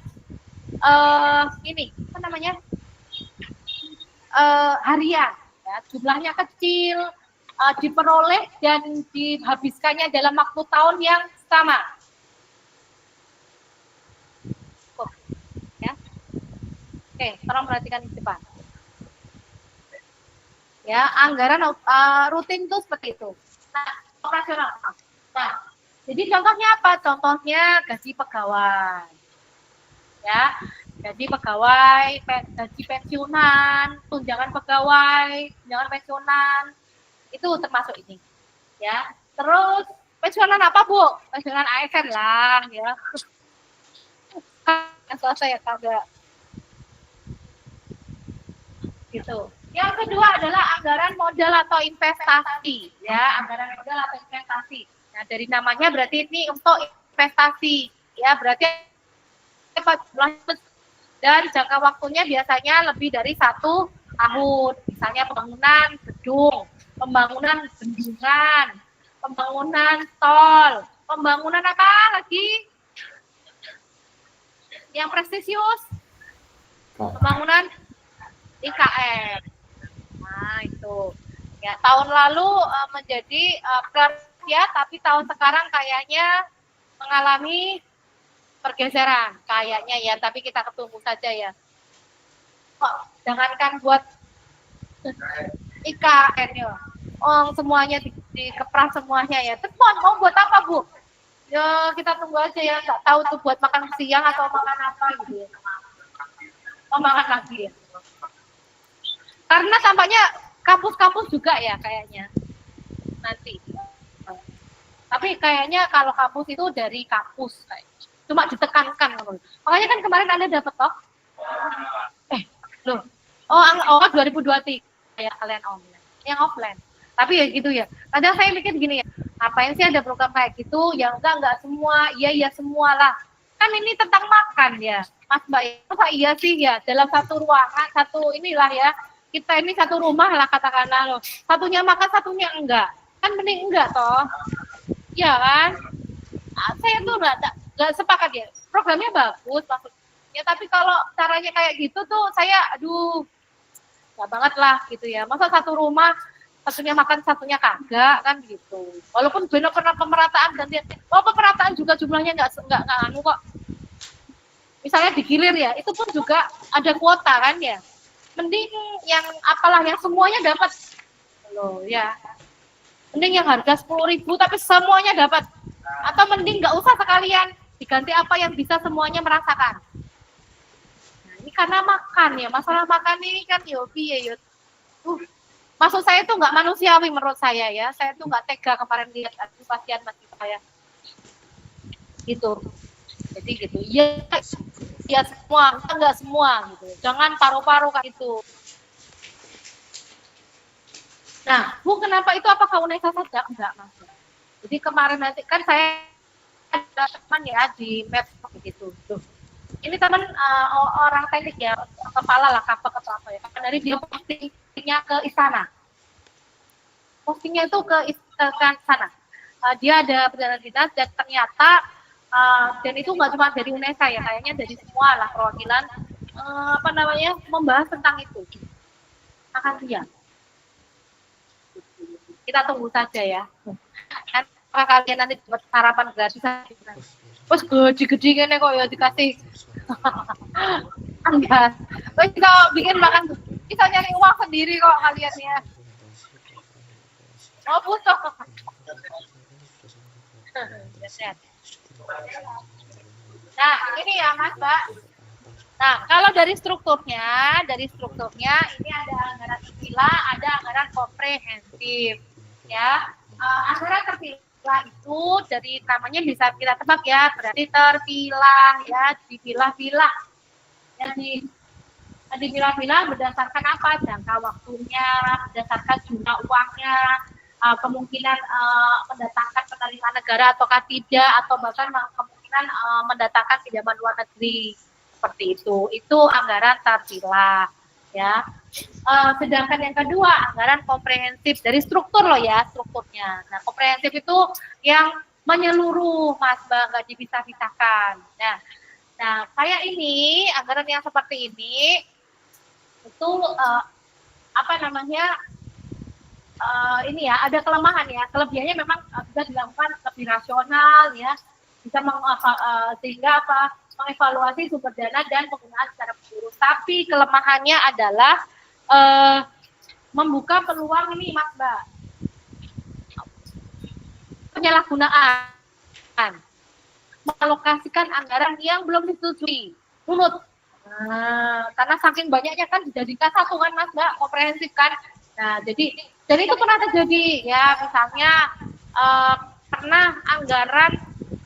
harian, ya, jumlahnya kecil, diperoleh dan dihabiskannya dalam waktu tahun yang sama. Ya. Oke, tolong perhatikan di depan. Ya, anggaran rutin itu seperti itu. Nah, operasional. Nah, jadi contohnya apa? Contohnya gaji pegawai. Ya, gaji pegawai, gaji pensiunan, tunjangan pegawai, tunjangan pensiunan, itu termasuk ini. Ya, terus pensiunan apa, Bu? Pensiunan ASN lah, ya. Yang selesai ya kagak. Gitu. Yang kedua adalah anggaran modal atau investasi, ya, anggaran modal atau investasi. Nah, dari namanya berarti ini untuk investasi, ya, berarti dan jangka waktunya biasanya lebih dari 1 tahun. Misalnya pembangunan gedung, pembangunan bendungan, pembangunan tol, pembangunan apa lagi? Yang prestisius, pembangunan IKN. Nah, itu. Ya, tahun lalu menjadi ya, tapi tahun sekarang kayaknya mengalami pergeseran kayaknya ya, tapi kita tunggu saja ya. Jangankan buat IKN ya, semuanya dikepras semuanya ya. Terus mau buat apa, Bu? Ya kita tunggu aja ya, nggak tahu tuh buat makan siang atau makan apa gitu ya. Oh, makan lagi ya. Karena tampaknya kampus-kampus juga ya kayaknya nanti. Tapi kayaknya kalau kampus itu dari kampus kayak cuma ditekankan. Makanya kan kemarin Anda dapat toh? Loh. Oh 2023 ya kalian online. Yang offline. Tapi ya gitu ya. Kadang saya mikir gini ya, ngapain sih ada program kayak gitu? Ya enggak semua. Iya semua lah. Kan ini tentang makan ya. Mas Mbak, masa iya sih ya dalam satu ruangan, satu inilah ya. Kita ini satu rumah lah katakanlah loh. Satunya makan, satunya enggak. Kan mending enggak toh. Iya kan? Saya tuh nggak sepakat ya. Programnya bagus maksudnya, tapi kalau caranya kayak gitu tuh saya nggak banget lah gitu ya. Masa satu rumah satunya makan satunya kagak kan gitu. Walaupun benar pernah pemerataan dan pemerataan juga jumlahnya nggak anu kok. Misalnya digilir ya, itu pun juga ada kuota kan ya. Mending yang apalah yang semuanya dapat loh ya. Mending yang harga 10.000 tapi semuanya dapat. Atau mending nggak usah sekalian, diganti apa yang bisa semuanya merasakan. Nah, ini karena makan ya, masalah makan ini kan yobi ya. Maksud saya itu nggak manusiawi menurut saya ya. Saya tuh nggak tega kemarin lihat pasien mati saya. Gitu. Jadi gitu. Ya semua, enggak semua gitu. Jangan paru-paru kayak gitu. Nah, Bu, kenapa itu apakah UNESA saja? Enggak, Mas. Jadi kemarin nanti kan saya ada teman ya di map begitu. Ini teman orang teknik ya, kepala lah, kapal atau apa ya. Dari dia postingnya ke istana. Postingnya itu ke sana. Dia ada perjalanan dinas dan ternyata dan itu nggak cuma dari UNESA ya, kayaknya dari semua lah perwakilan membahas tentang itu. Akan dia. Kita tunggu saja ya. Kan kalian nanti dapat sarapan gratis. Terus gede-gede ini kok ya dikasih. Enggak. Terus kita bikin makan, kita nyari uang sendiri kok kalian ya. Oh butuh. Nah ini ya Mas Mbak. Nah kalau dari strukturnya ini ada anggaran terpilah, ada anggaran komprehensif. Ya, anggaran terpilah itu dari namanya bisa kita tebak ya, berarti terpilah ya, dipilah-pilah. Jadi dipilah-pilah berdasarkan apa? Jangka waktunya, berdasarkan jumlah uangnya, kemungkinan mendatangkan penerimaan negara ataukah tidak, atau bahkan kemungkinan mendatangkan pinjaman luar negeri seperti itu. Itu anggaran terpilah, ya. Sedangkan yang kedua anggaran komprehensif dari struktur loh ya, strukturnya. Nah, komprehensif itu yang menyeluruh, Mas, nggak dipisah-pisahkan. Nah, kayak ini anggaran yang seperti ini itu apa namanya? Ini ya ada kelemahan ya, kelebihannya memang bisa dilakukan lebih rasional ya, bisa sehingga mengevaluasi sumber dana dan penggunaan secara menyeluruh. Tapi kelemahannya adalah membuka peluang ini, Mas, Mbak, penyalahgunaan, mengalokasikan anggaran yang belum disetujui, runut. Karena saking banyaknya kan dijadikan satu kan, Mas, Mbak, komprehensif kan. Nah, jadi itu pernah terjadi ya, misalnya pernah anggaran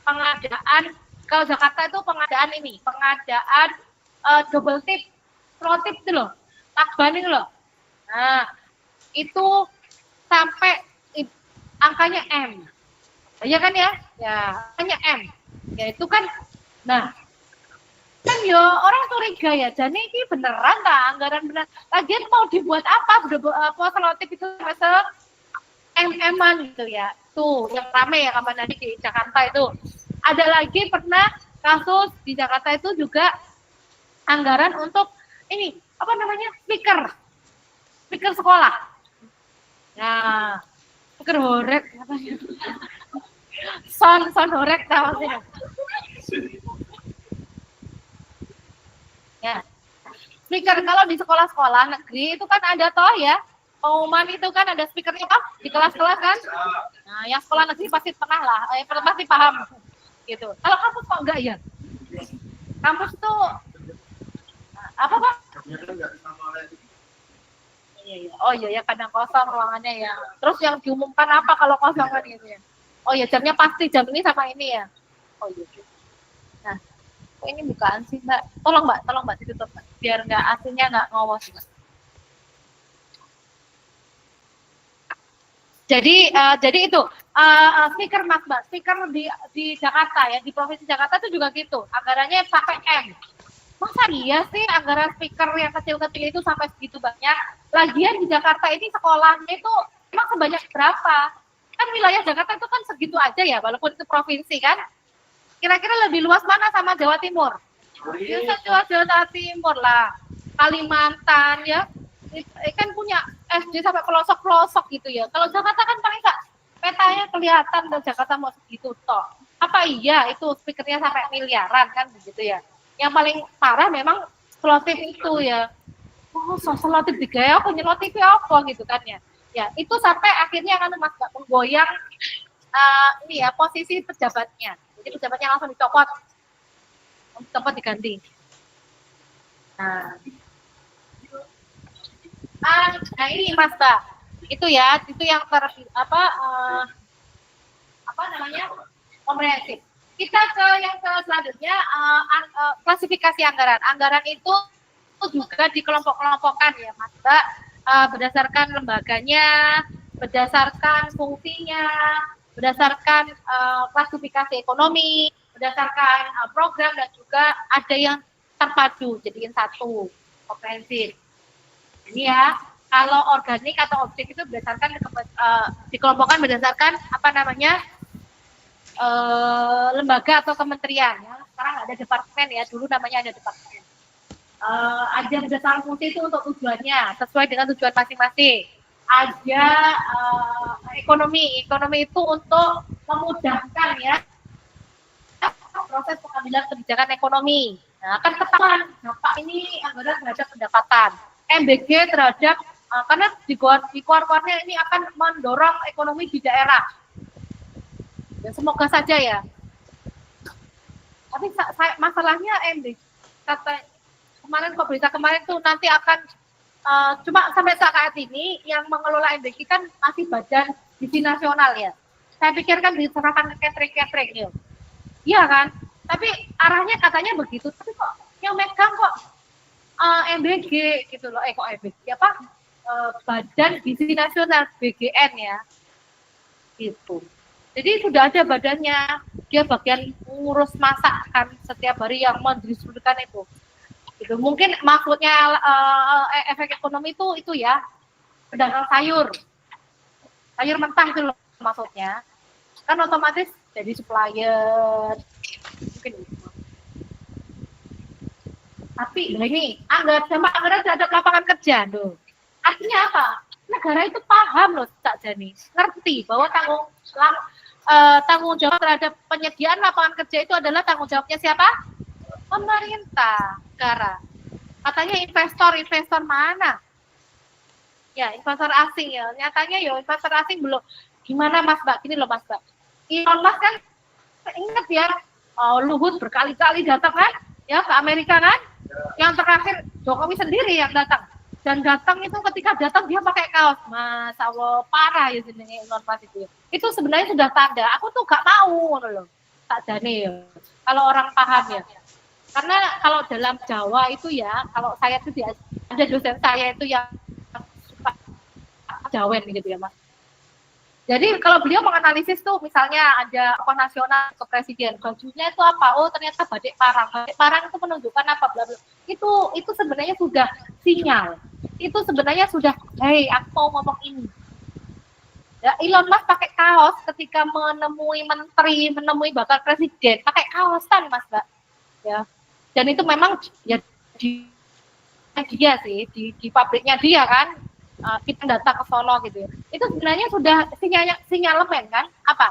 pengadaan ke Jakarta itu pengadaan double tip, pro tip itu loh, takban itu loh. Nah, itu sampai angkanya M. Ya kan ya? Ya, angkanya M. Ya itu kan, nah, kan yo orang curiga ya, jadi ini beneran tak anggaran bener. Lagian mau dibuat apa? Selotip itu masa MM-an gitu ya. Tuh yang rame ya kapan nanti di Jakarta itu. Ada lagi pernah kasus di Jakarta itu juga anggaran untuk ini apa namanya, speaker sekolah. Nah, speaker horek apa ya? Sound horek tahu maksudnya. Ya, speaker kalau di sekolah-sekolah negeri itu kan ada toh ya, pengumuman itu kan ada speakernya toh di kelas-kelas kan. Nah, yang sekolah negeri pasti pernah lah, pasti paham gitu. Kalau kampus kok enggak ya? Kampus tuh apa Pak? Iya. Oh iya ya, kadang kosong ruangannya ya. Terus yang diumumkan apa kalau kosong kan gitu ya? Oh ya, jamnya pasti jam ini sama ini ya. Oh iya. Nah, kok ini bukaan sih Mbak? Tolong Mbak ditutup Mbak, biar nggak aslinya nggak ngomong Mbak. Jadi itu speaker Mas Mbak, speaker di Jakarta ya, di provinsi Jakarta itu juga gitu, anggarannya sampai M. Masa iya sih anggaran speaker yang kecil-kecil itu sampai segitu banyak? Lagian di Jakarta ini sekolahnya itu emang sebanyak berapa? Kan wilayah Jakarta itu kan segitu aja ya, walaupun itu provinsi kan. Kira-kira lebih luas mana sama Jawa Timur? Ya, Jawa Timur lah, Kalimantan ya, kan punya SD sampai pelosok-pelosok gitu ya. Kalau Jakarta kan paling nggak petanya kelihatan dan Jakarta mau segitu toh. Apa iya itu speakernya sampai miliaran kan begitu ya? Yang paling parah memang selotip itu ya. Oh, selotip digaya apa nyelotip apa gitu kan ya? Ya itu sampai akhirnya kan Mas Mbak menggoyang ini ya posisi pejabatnya. Jadi pejabatnya langsung dicopot diganti. Nah ini Mas Mbak, itu ya, itu yang apa namanya, komprehensif. Kita ke yang selanjutnya, klasifikasi anggaran. Anggaran itu juga dikelompok-kelompokkan ya Mas Mbak, berdasarkan lembaganya, berdasarkan fungsinya, berdasarkan klasifikasi ekonomi, berdasarkan program, dan juga ada yang terpadu jadiin satu, komprehensif. Ini ya, kalau organik atau objek itu berdasarkan dikelompokkan berdasarkan apa namanya, lembaga atau kementerian ya. Sekarang ada departemen ya, dulu namanya ada departemen. Ada berdasarkan fungsi itu untuk tujuannya sesuai dengan tujuan masing-masing. Ada ekonomi itu untuk memudahkan ya proses pengambilan kebijakan ekonomi. Nah, kan ketahuan dampak ini anggaran terhadap pendapatan. MBG terhadap karena di kuar-kuarnya ini akan mendorong ekonomi di daerah. Ya, semoga saja ya. Tapi masalahnya MBG kata kemarin kok berita kemarin tuh nanti akan cuma sampai saat ini yang mengelola MBG kan masih Badan Gizi Nasional ya. Saya pikir kan diserahkan ke catering ya. Iya kan? Tapi arahnya katanya begitu. Tapi kok yang megang kok MBG gitu loh, kok MBG apa? Badan Gizi Nasional BGN ya, gitu. Jadi sudah ada badannya, dia bagian ngurus masakan setiap hari yang mendistribusikan itu. Gitu. Mungkin maksudnya efek ekonomi itu ya, pedagang sayur mentah itu loh maksudnya. Kan otomatis jadi supplier, mungkin gitu. Tapi ini dampak anggaran terhadap lapangan kerja, loh. Artinya apa? Negara itu paham loh, Cak Jani, ngerti bahwa tanggung jawab terhadap penyediaan lapangan kerja itu adalah tanggung jawabnya siapa? Pemerintah negara. Katanya investor mana? Ya, investor asing ya. Nyatanya ya investor asing belum. Gimana Mas Mbak? Gini loh Mas Mbak. Elon Musk kan ingat ya, Luhut berkali-kali datang kan? Ya ke Amerika kan? Yang terakhir Jokowi sendiri yang datang. Dan datang itu ketika datang dia pakai kaos. Mas Allah, parah ya sebenarnya Elon Musk itu. Itu sebenarnya sudah tanda. Aku tuh gak mau loh. Tak jane ya. Kalau orang paham ya. Karena kalau dalam Jawa itu ya, kalau saya tuh ada dosen saya itu yang suka Jawen gitu ya Mas. Jadi kalau beliau menganalisis tuh misalnya ada tokoh nasional ke presiden, bajunya itu apa? Oh ternyata batik parang. Batik parang itu menunjukkan apa? Bla bla. Itu sebenarnya sudah sinyal. Itu sebenarnya sudah, hey aku mau ngomong ini. Ya, Elon Musk pakai kaos ketika menemui menteri, menemui bakal presiden, pakai kaosan Mas Mbak. Ya. Dan itu memang ya dia sih di pabriknya dia kan. Kita datang ke Solo gitu ya. Itu sebenarnya sudah sinyalemen kan? Apa?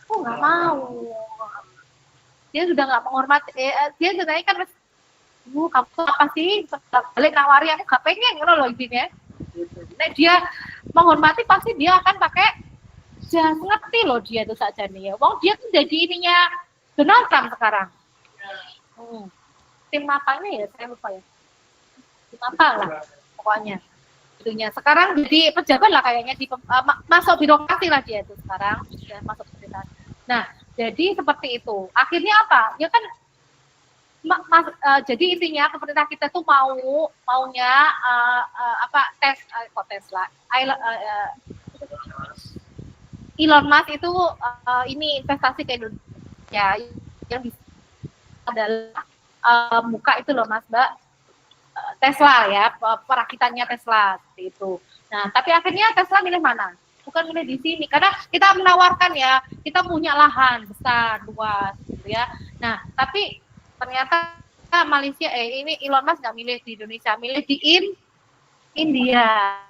Oh nggak mau. Dia sudah nggak menghormati. Dia sebenarnya kan, kamu apa sih? Balik nawari aku nggak pengen loh intinya. Nah, dia menghormati pasti dia akan pakai jas, ngerti loh dia itu saja nih ya. Wong dia tuh jadi ininya Donald Trump sekarang. Tim apanya ya? Saya lupa ya. Tim apa lah pokoknya. Itunya sekarang jadi pejabat lah kayaknya masuk birokrasi lah dia itu sekarang sudah masuk pemerintahan. Nah jadi seperti itu akhirnya apa ya kan jadi intinya pemerintah kita tuh maunya Tesla Elon Musk itu ini investasi ke Indonesia yang bisa adalah buka itu loh Mas Mbak Tesla ya, perakitannya Tesla seperti itu. Nah, tapi akhirnya Tesla milih mana? Bukan milih di sini, karena kita menawarkan ya, kita punya lahan besar, luas, gitu ya. Nah, tapi ternyata Malaysia, ini Elon Musk nggak milih di Indonesia, milih di India,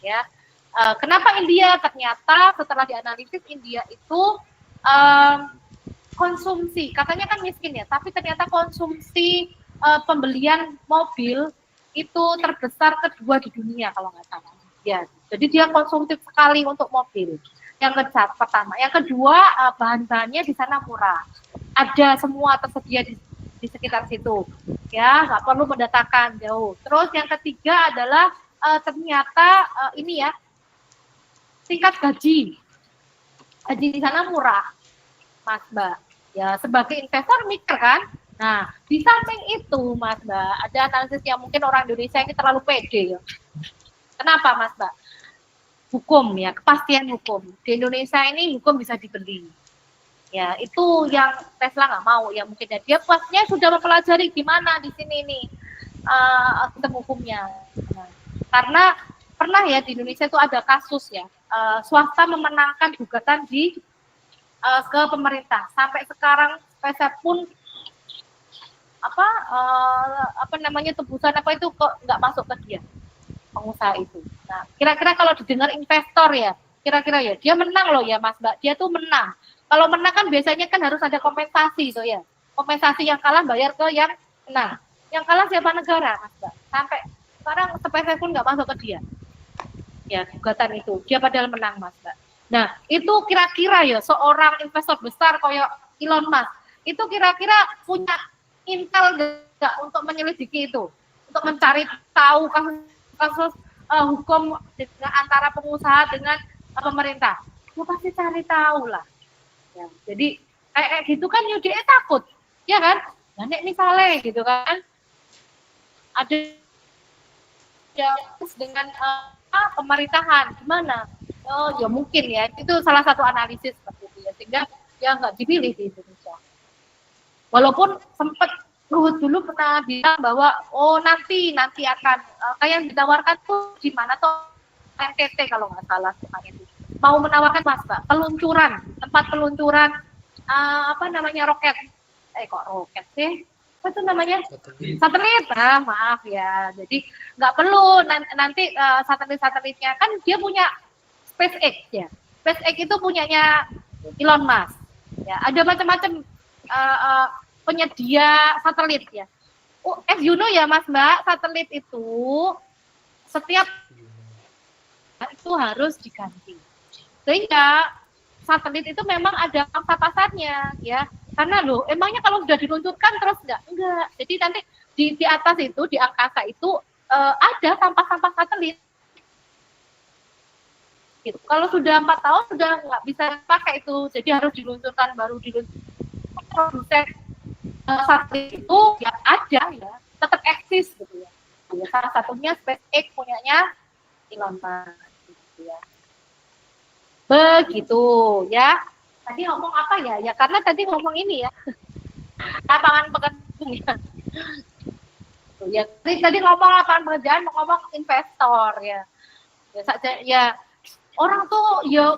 ya. Kenapa India? Ternyata setelah dianalisis India itu konsumsi, katanya kan miskin ya, tapi ternyata konsumsi pembelian mobil itu terbesar kedua di dunia kalau nggak salah. Ya, jadi dia konsumtif sekali untuk mobil. Yang pertama, yang kedua bahan-bahannya di sana murah. Ada semua tersedia di sekitar situ. Ya, nggak perlu mendatangkan jauh. Terus yang ketiga adalah ternyata ini ya tingkat gaji. Gaji di sana murah, Mas Mbak. Ya, sebagai investor mikir kan. Nah, di samping itu, Mas Mbak, ada analisis yang mungkin orang Indonesia ini terlalu pede. Ya. Kenapa, Mas Mbak? Hukum ya, kepastian hukum. Di Indonesia ini hukum bisa dibeli. Ya, itu yang Tesla nggak mau. Ya mungkin dia pastinya sudah mempelajari gimana di sini nih sistem hukumnya. Nah, karena pernah ya di Indonesia itu ada kasus ya, swasta memenangkan gugatan ke pemerintah. Sampai sekarang saya pun tebusan apa itu kok nggak masuk ke dia pengusaha itu. Nah kira-kira kalau didengar investor ya kira-kira ya dia menang loh ya Mas Mbak, dia tuh menang. Kalau menang kan biasanya kan harus ada kompensasi tuh ya, kompensasi yang kalah bayar ke yang menang. Yang kalah siapa? Negara Mas Mbak. Sampai sekarang sepeser pun nggak masuk ke dia ya gugatan itu, dia padahal menang Mas Mbak. Nah itu kira-kira ya seorang investor besar kayak Elon Musk itu kira-kira punya intel nggak untuk menyelidiki itu, untuk mencari tahu kasus hukum dengan antara pengusaha dengan pemerintah? Dia pasti cari tahu lah. Ya, jadi kayak gitu kan dia takut, ya kan? Nah, misalnya gitu kan, ada ya dengan pemerintahan gimana? Oh ya mungkin ya itu salah satu analisis seperti itu ya sehingga ya nggak dipilih di Indonesia. Walaupun sempat Luhut dulu pernah bilang bahwa oh nanti akan kayak yang ditawarkan tuh di mana tuh NTT kalau nggak salah kemarin itu mau menawarkan peluncuran tempat peluncuran apa namanya roket kok roket sih apa itu namanya satelit maaf ya jadi nggak perlu nanti satelitnya kan dia punya SpaceX ya SpaceX itu punyanya Elon Musk ya ada macam-macam penyedia satelit ya. As you know ya Mas Mbak, satelit itu setiap itu harus diganti. Sehingga satelit itu memang ada masa pasarnya ya. Karena loh, emangnya kalau sudah diluncurkan terus enggak. Jadi nanti di atas itu di angkasa itu ada sampah-sampah satelit. Gitu. Kalau sudah 4 tahun sudah nggak bisa pakai itu, jadi harus diluncurkan baru diluncurkan. Produsen satelit itu ya ada ya, tetap eksis gitu ya. Salah satunya SpaceX punyanya Elon Musk gitu ya. Begitu ya. Tadi ngomong apa ya? Ya karena tadi ngomong ini ya. Lapangan pekerjaan ya. Ya, tadi ngomong lapangan pekerjaan, mau ngomong investor ya. Ya saja ya. Orang tuh ya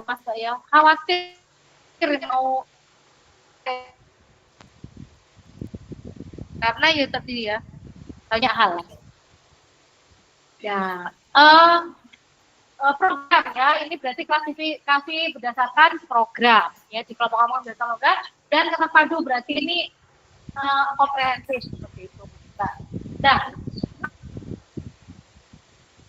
Mas ya, khawatir mau karena ya tadi ya banyak hal ya program ya ini berarti klasifikasi berdasarkan program ya di kelompok berdasarkan program dan terpadu berarti ini komprehensif seperti itu. Nah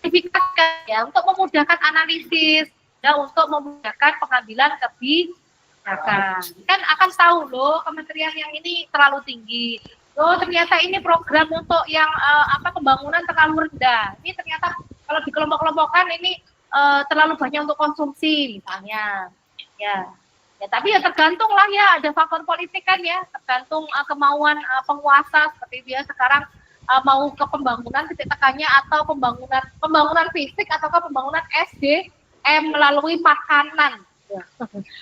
klasifikasi ya untuk memudahkan analisis dan untuk memudahkan pengambilan kebijakan kan akan tahu loh kementerian yang ini terlalu tinggi. Oh ternyata ini program untuk yang pembangunan terlalu rendah. Ini ternyata kalau di kelompok-kelompokan ini terlalu banyak untuk konsumsi misalnya. Ya tapi ya tergantung lah ya ada faktor politik kan ya, tergantung kemauan penguasa seperti dia sekarang mau ke pembangunan titik tekannya atau pembangunan fisik atau pembangunan SDM melalui makanan. Ya.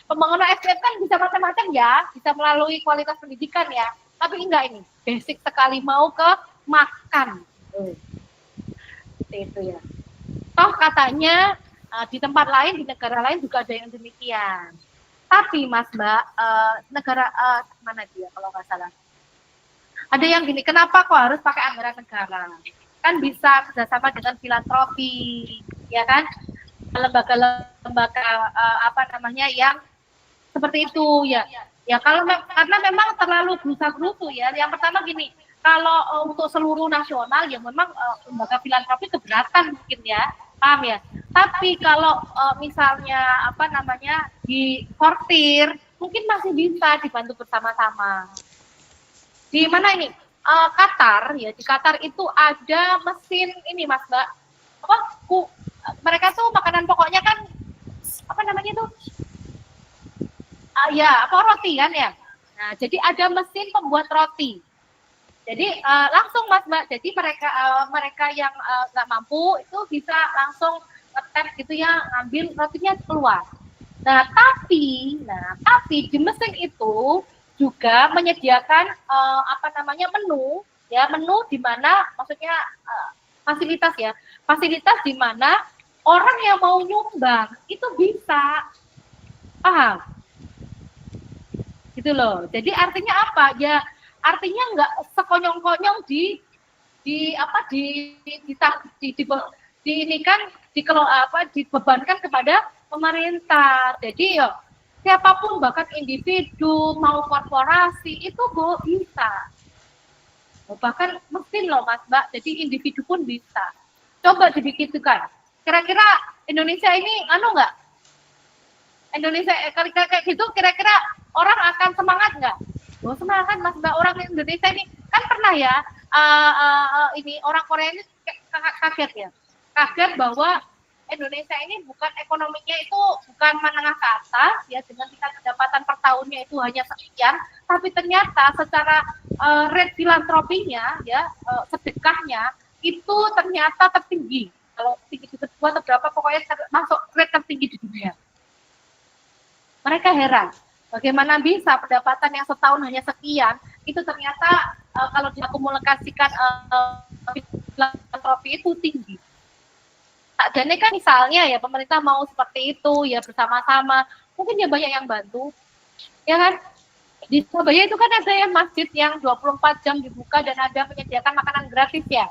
Pembangunan SDM kan bisa macam-macam ya, bisa melalui kualitas pendidikan ya. Tapi enggak ini, basic sekali mau ke makan. Itu ya. Toh katanya di tempat lain, di negara lain juga ada yang demikian. Tapi Mas Mbak, negara mana dia kalau nggak salah. Ada yang gini, kenapa kok harus pakai anggaran negara? Kan bisa kerjasama dengan filantropi, ya kan? Lembaga-lembaga yang seperti itu ya. Ya kalau karena memang terlalu gerusa-gerusu ya. Yang pertama gini, kalau untuk seluruh nasional ya memang lembaga filantropi keberatan mungkin ya, paham ya. Tapi kalau misalnya di sortir, mungkin masih bisa dibantu bersama-sama. Di mana ini? Qatar ya, di Qatar itu ada mesin ini Mas Mbak. Mereka tuh makanan pokoknya kan roti kan ya. Nah, jadi ada mesin pembuat roti. Jadi langsung Mas Mbak, jadi mereka yang nggak mampu itu bisa langsung tap gitu ya, ambil rotinya keluar. Nah, tapi di mesin itu juga menyediakan menu di mana maksudnya fasilitas di mana orang yang mau nyumbang itu bisa, paham? Gitu loh. Jadi artinya apa? Ya artinya nggak sekonyong-konyong dibebankan kepada pemerintah. Jadi ya siapapun bahkan individu mau korporasi itu bisa. Bahkan mesin loh Mas Mbak. Jadi individu pun bisa. Coba dibikirkan. Kira-kira Indonesia ini nggak? Indonesia kayak gitu kira-kira orang akan semangat nggak? Oh semangat Mas Mbak, orang Indonesia ini kan pernah ya ini orang Korea ini kaget bahwa Indonesia ini bukan ekonominya itu bukan menengah ke atas ya dengan tingkat pendapatan per tahunnya itu hanya sekian, tapi ternyata secara rate filantropinya ya sedekahnya itu ternyata tertinggi. Kalau tinggi kedua atau berapa, pokoknya masuk rate tertinggi di dunia. Mereka heran, bagaimana bisa pendapatan yang setahun hanya sekian, itu ternyata kalau diakumulasikan filantropi itu tinggi. Dan ini kan misalnya ya pemerintah mau seperti itu ya bersama-sama, mungkin ya banyak yang bantu, ya kan? Di Surabaya itu kan ada ya masjid yang 24 jam dibuka dan ada menyediakan makanan gratis ya.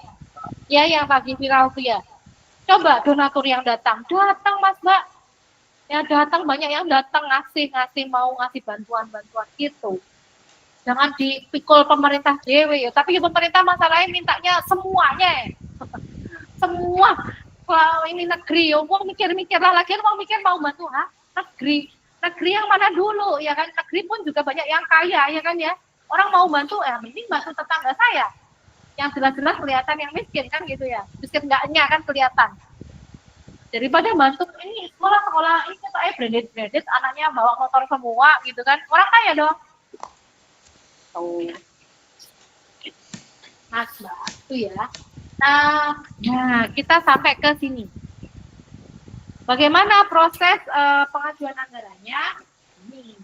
Ya yang pagi viral itu ya. Coba donatur yang datang Mas Mbak. Ya datang banyak yang datang ngasih mau ngasih bantuan gitu. Jangan dipikul pemerintah dewe ya, tapi pemerintah masalahnya mintanya semuanya. Semua. Kalau ini negeri, uang mikir-mikir lah lagi, uang mikir mau bantu negeri yang mana dulu ya kan, negeri pun juga banyak yang kaya ya kan ya, orang mau bantu mending bantu tetangga saya yang jelas-jelas kelihatan yang miskin kan gitu ya, miskin enggaknya kan kelihatan, daripada bantu ini sekolah ini kayak branded anaknya bawa motor semua gitu kan, orang kaya dong. Mas bantu ya. Nah, kita sampai ke sini. Bagaimana proses pengajuan anggarannya? Ini.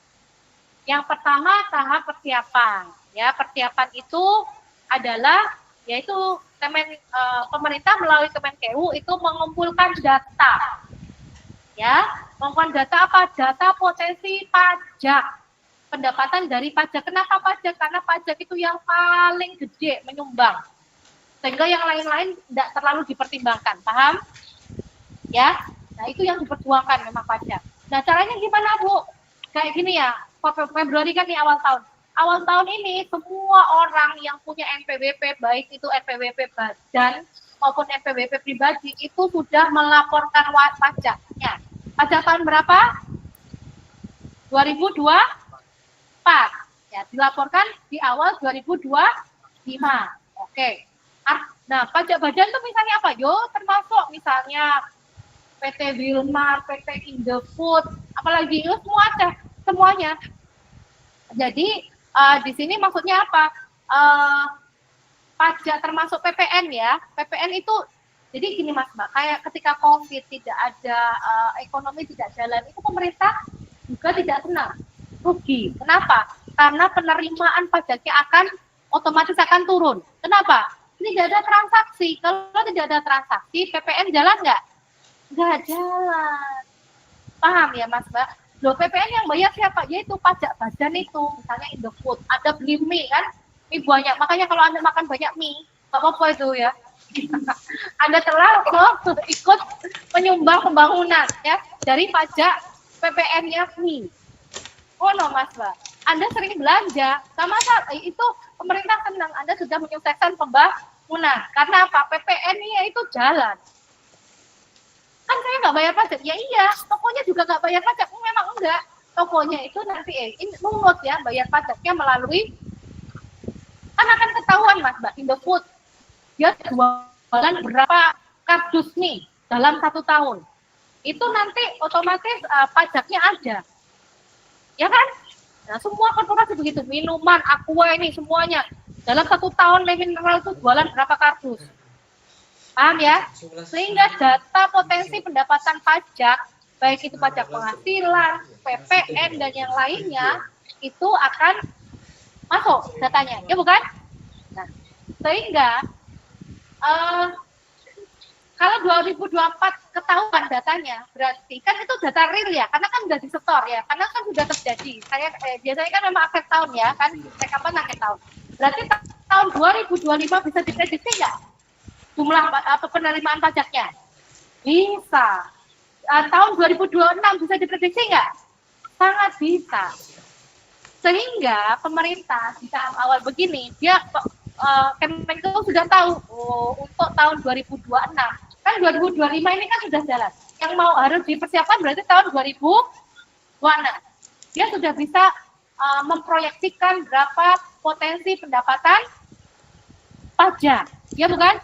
Yang pertama tahap persiapan. Ya, persiapan itu adalah yaitu pemerintah melalui Kemenkeu itu mengumpulkan data. Ya, mengumpulkan data apa? Data potensi pajak. Pendapatan dari pajak. Kenapa pajak? Karena pajak itu yang paling gede menyumbang. Sehingga yang lain-lain tidak terlalu dipertimbangkan, paham? Ya, nah itu yang diperjuangkan memang pajak. Nah caranya gimana Bu? Kayak gini ya, Februari kan nih awal tahun. Awal tahun ini semua orang yang punya NPWP, baik itu NPWP badan maupun NPWP pribadi, itu sudah melaporkan pajaknya. Pajak tahun berapa? 2024. Ya, dilaporkan di awal 2025. Oke. Nah, pajak badan itu misalnya apa? Yo, termasuk misalnya PT Wilmar, PT Indofood, apalagi itu semua ada semuanya. Jadi di sini maksudnya apa? Pajak termasuk PPN ya. PPN itu jadi gini Mas Mbak, kayak ketika COVID tidak ada ekonomi tidak jalan, itu pemerintah juga tidak senang, rugi. Kenapa? Karena penerimaan pajaknya otomatis akan turun. Kenapa? Ini tidak ada transaksi. Kalau tidak ada transaksi, PPN jalan nggak? Nggak jalan. Paham ya Mas Mbak? Loh, PPN yang bayar siapa? Yaitu pajak badan itu. Misalnya Indofood, ada beli mie kan? Mie banyak. Makanya kalau Anda makan banyak mie, nggak apa-apa itu ya. Anda terlalu ikut menyumbang pembangunan ya dari pajak PPN-nya mie. Oh no Mas Mbak. Anda sering belanja, sama itu pemerintah senang Anda sudah menyukseskan pembangunan. Karena apa? PPN-nya itu jalan. Kan saya nggak bayar pajak. Ya iya, tokonya juga nggak bayar pajak. Memang enggak. Tokonya itu nanti ini mungut ya, bayar pajaknya melalui, kan akan ketahuan Mas Mbak, Indofood. Dia jualan berapa kardus nih dalam 1 tahun. Itu nanti otomatis pajaknya ada. Ya kan? Nah, semua korporasi begitu, minuman, aqua ini semuanya. Dalam 1 tahun Le Mineral itu jualan berapa kardus. Paham ya? Sehingga data potensi pendapatan pajak, baik itu pajak penghasilan, PPN, dan yang lainnya, itu akan masuk datanya. Ya bukan? Nah, sehingga kalau 2024 ketahuan datanya, berarti kan itu data real ya, karena kan sudah disetor ya, karena kan sudah terjadi. Saya biasanya kan memang akhir tahun ya, kan kapan akhir tahun. Berarti tahun 2025 bisa diprediksi nggak jumlah atau penerimaan pajaknya? Bisa. Tahun 2026 bisa diprediksi nggak? Sangat bisa. Sehingga pemerintah di tahap awal begini, dia Kemenkeu sudah tahu untuk tahun 2026. Kan 2025 ini kan sudah jalan. Yang mau harus dipersiapkan berarti tahun 2026. Dia sudah bisa memproyeksikan berapa potensi pendapatan pajak. Ya bukan?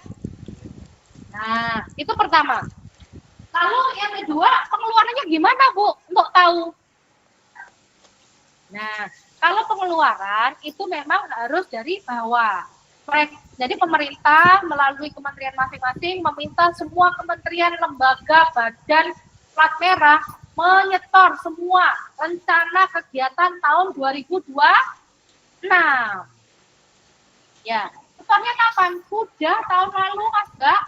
Nah, itu pertama. Lalu yang kedua, pengeluarannya gimana, Bu? Untuk tahu. Nah, kalau pengeluaran itu memang harus dari bawah. Jadi pemerintah melalui kementerian masing-masing meminta semua kementerian, lembaga, badan plat merah menyetor semua rencana kegiatan tahun 2026. Ya, setornya kapan? Sudah tahun lalu, Mas, enggak?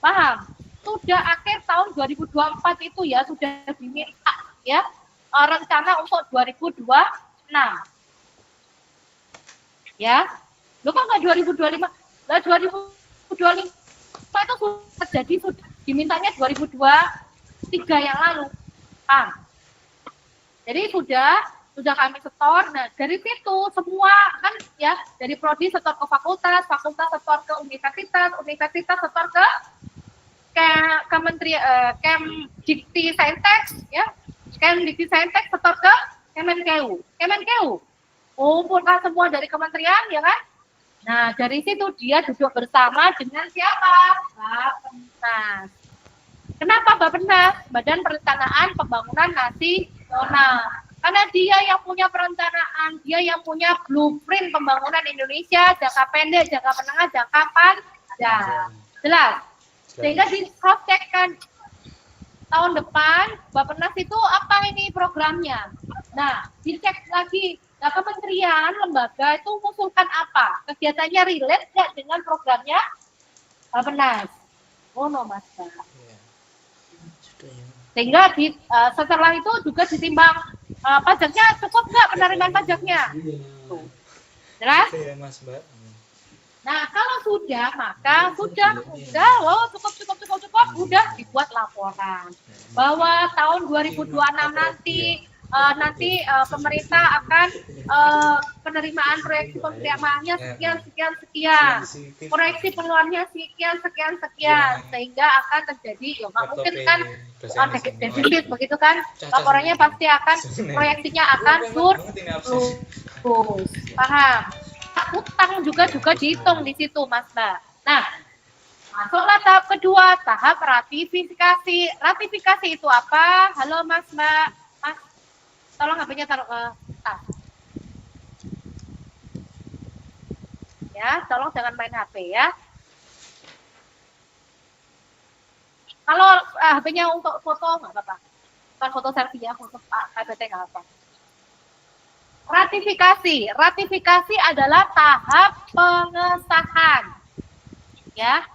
Paham? Sudah akhir tahun 2024 itu ya, sudah diminta ya rencana untuk 2026. Ya, lu kok nggak 2025? Lah 2025 itu sudah jadi, sudah dimintanya 2023 yang lalu. Jadi sudah kami setor. Nah, dari situ semua kan ya, dari prodi setor ke fakultas, fakultas setor ke universitas, universitas setor ke Kementerian Kemdikti Saintek ya. Kemdikti Saintek setor ke Kemenkeu. Kumpulkan semua dari kementerian ya kan. Nah, dari situ dia duduk bersama dengan siapa? Bappenas. Kenapa Bappenas? Badan Perencanaan Pembangunan Nasional. Karena dia yang punya perencanaan, dia yang punya blueprint pembangunan Indonesia, jangka pendek, jangka menengah, jangka panjang. Jelas? Sehingga diprotekkan tahun depan, Bappenas itu apa ini programnya. Nah, dicek lagi. Nah, kementerian, lembaga itu mengusulkan apa? Kegiatannya relate nggak dengan programnya Bappenas? Oh, no, Mas. Sehingga setelah itu juga ditimbang pajaknya cukup nggak penerimaan pajaknya? Jelas? Nah, kalau sudah, maka sudah loh, cukup, udah dibuat laporan bahwa tahun 2026 nanti pemerintah akan penerimaan proyeksi penerimaannya sekian, proyeksi pengeluarannya sekian, sehingga akan terjadi, ya nggak mungkin kan defisit begitu kan, laporannya pasti akan, proyeksinya akan surplus, paham? Utang juga dihitung di situ, Mas Mbak. Nah, masuklah tahap kedua, tahap ratifikasi. Ratifikasi itu apa? Halo Mas Mbak. Mas, tolong HP-nya taruh ke tas. Ya, tolong jangan main HP ya. Kalau HP-nya untuk foto nggak apa-apa. Bukan foto selfie ya, foto KBT nggak apa. Ratifikasi adalah tahap pengesahan. Ya.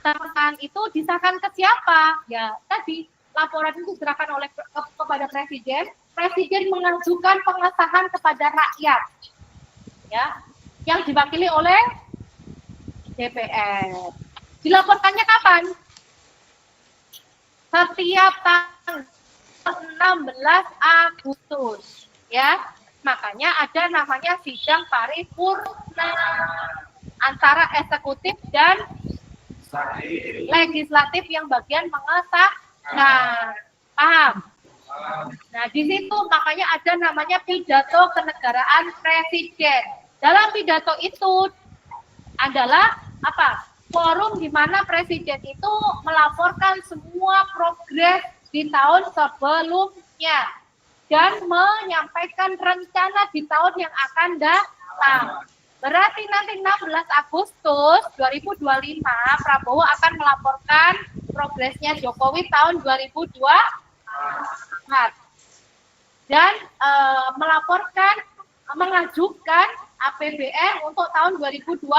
Pengesahan itu disahkan ke siapa? Ya, tadi laporan itu diserahkan oleh kepada presiden. Presiden mengajukan pengesahan kepada rakyat. Ya. Yang diwakili oleh DPR. Dilaporkannya kapan? Setiap tanggal 16 Agustus. Ya. Makanya ada namanya sidang paripurna antara eksekutif dan legislatif yang bagian mengesahkan. Paham? Nah, di situ makanya ada namanya pidato kenegaraan presiden. Dalam pidato itu adalah apa? Forum di mana presiden itu melaporkan semua progres di tahun sebelumnya dan menyampaikan rencana di tahun yang akan datang. Berarti nanti 16 Agustus 2025 Prabowo akan melaporkan progresnya Jokowi tahun 2024 dan mengajukan APBN untuk tahun 2002.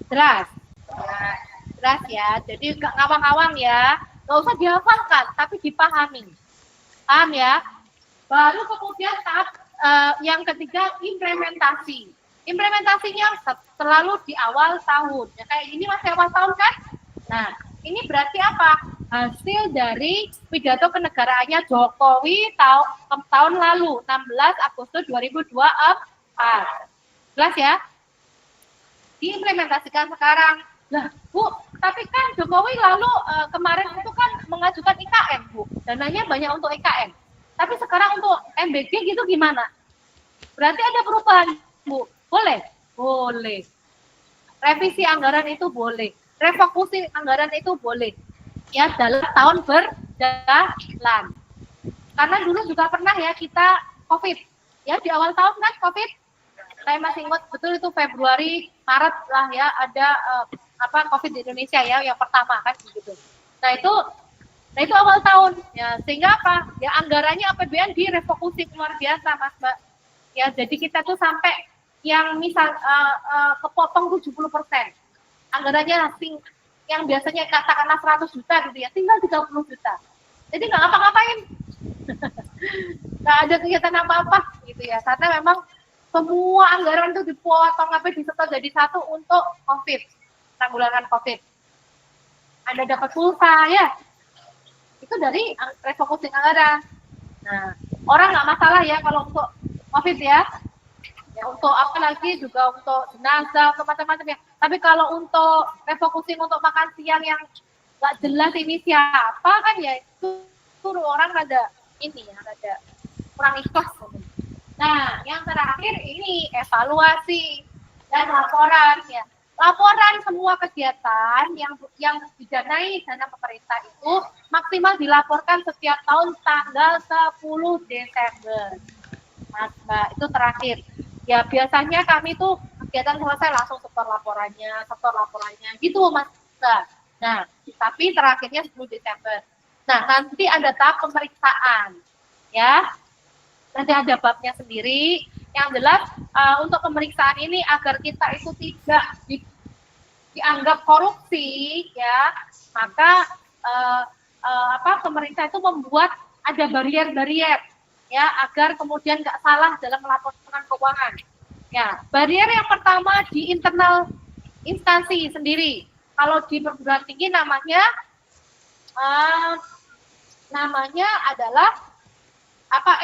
Jelas ya. Jadi ngawang-ngawang ya, nggak usah dihafalkan, tapi dipahami. Paham ya? Baru kemudian tahap yang ketiga implementasi. Implementasinya selalu di awal tahun. Ya, kayak ini masih awal tahun kan? Nah, ini berarti apa? Hasil dari pidato kenegaraannya Jokowi tahun lalu, 16 Agustus 2024. Jelas ya? Diimplementasikan sekarang. Lah, Bu, tapi kan Jokowi lalu kemarin itu kan mengajukan IKN, Bu. Dananya banyak untuk IKN. Tapi sekarang untuk MBG gitu gimana? Berarti ada perubahan, Bu. Boleh? Boleh. Revisi anggaran itu boleh. Refokusi anggaran itu boleh. Ya, dalam tahun berjalan. Karena dulu juga pernah ya kita COVID. Ya, di awal tahun kan COVID. saya masih ingat betul itu Februari, Maret lah ya ada COVID di Indonesia ya yang pertama kan gitu. Nah itu awal tahun ya, sehingga apa? Ya anggarannya APBN direfokusi luar biasa Mas Mbak. Ya jadi kita tuh sampai yang misal kepotong 70%. Anggarannya yang biasanya katakanlah 100 juta gitu ya, tinggal 30 juta. Jadi nggak ngapa-ngapain. Nggak ada kegiatan apa-apa gitu ya, karena memang semua anggaran itu dipotong sampai disetor jadi satu untuk COVID, penanggulangan COVID. Anda dapat pulsa ya, itu dari refocusing anggaran. Nah, orang nggak masalah ya kalau untuk COVID ya untuk apa lagi juga untuk jenazah, untuk macam-macam ya. Tapi kalau untuk refocusing untuk makan siang yang nggak jelas ini siapa kan ya itu suruh orang rada kurang ikhlas. Nah, yang terakhir ini evaluasi dan laporan ya. Laporan semua kegiatan yang didanai dana pemerintah itu maksimal dilaporkan setiap tahun tanggal 10 Desember. Mas Mbak, itu terakhir. Ya biasanya kami tuh kegiatan selesai langsung setor laporannya gitu Mas Mbak. Nah, tapi terakhirnya 10 Desember. Nah, nanti ada tahap pemeriksaan. Ya, nanti ada babnya sendiri. Yang jelas untuk pemeriksaan ini agar kita itu tidak dianggap korupsi, ya, maka pemerintah itu membuat ada barier-barier, ya, agar kemudian nggak salah dalam melaporkan keuangan. Ya, barier yang pertama di internal instansi sendiri. Kalau di perguruan tinggi namanya adalah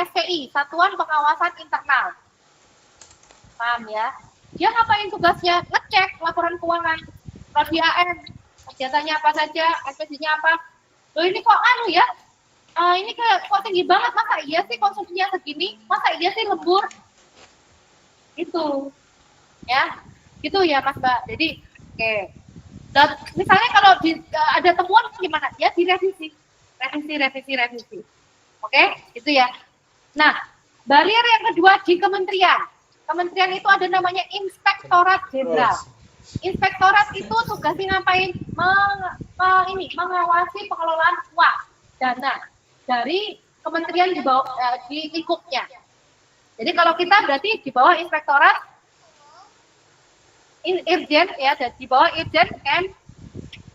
SPI, Satuan Pengawasan Internal. Paham ya? Dia ngapain tugasnya? Ngecek laporan keuangan. Kalau di AN, kegiatannya apa saja, SPC-nya apa. Loh ini kok ya? Ini kok tinggi banget, masa iya sih konsumsinya segini? Masa iya sih lembur? Itu. Ya, gitu ya Mas Mbak. Jadi, oke. Dan misalnya kalau ada temuan gimana? Ya direvisi. Revisi. Oke, itu ya. Nah, barier yang kedua di kementerian. Kementerian itu ada namanya Inspektorat Jenderal. Inspektorat itu tugasnya ngapain? Mengawasi pengelolaan uang dana dari kementerian di lingkupnya. Jadi kalau kita berarti di bawah Inspektorat Irjen ya, di bawah Irjen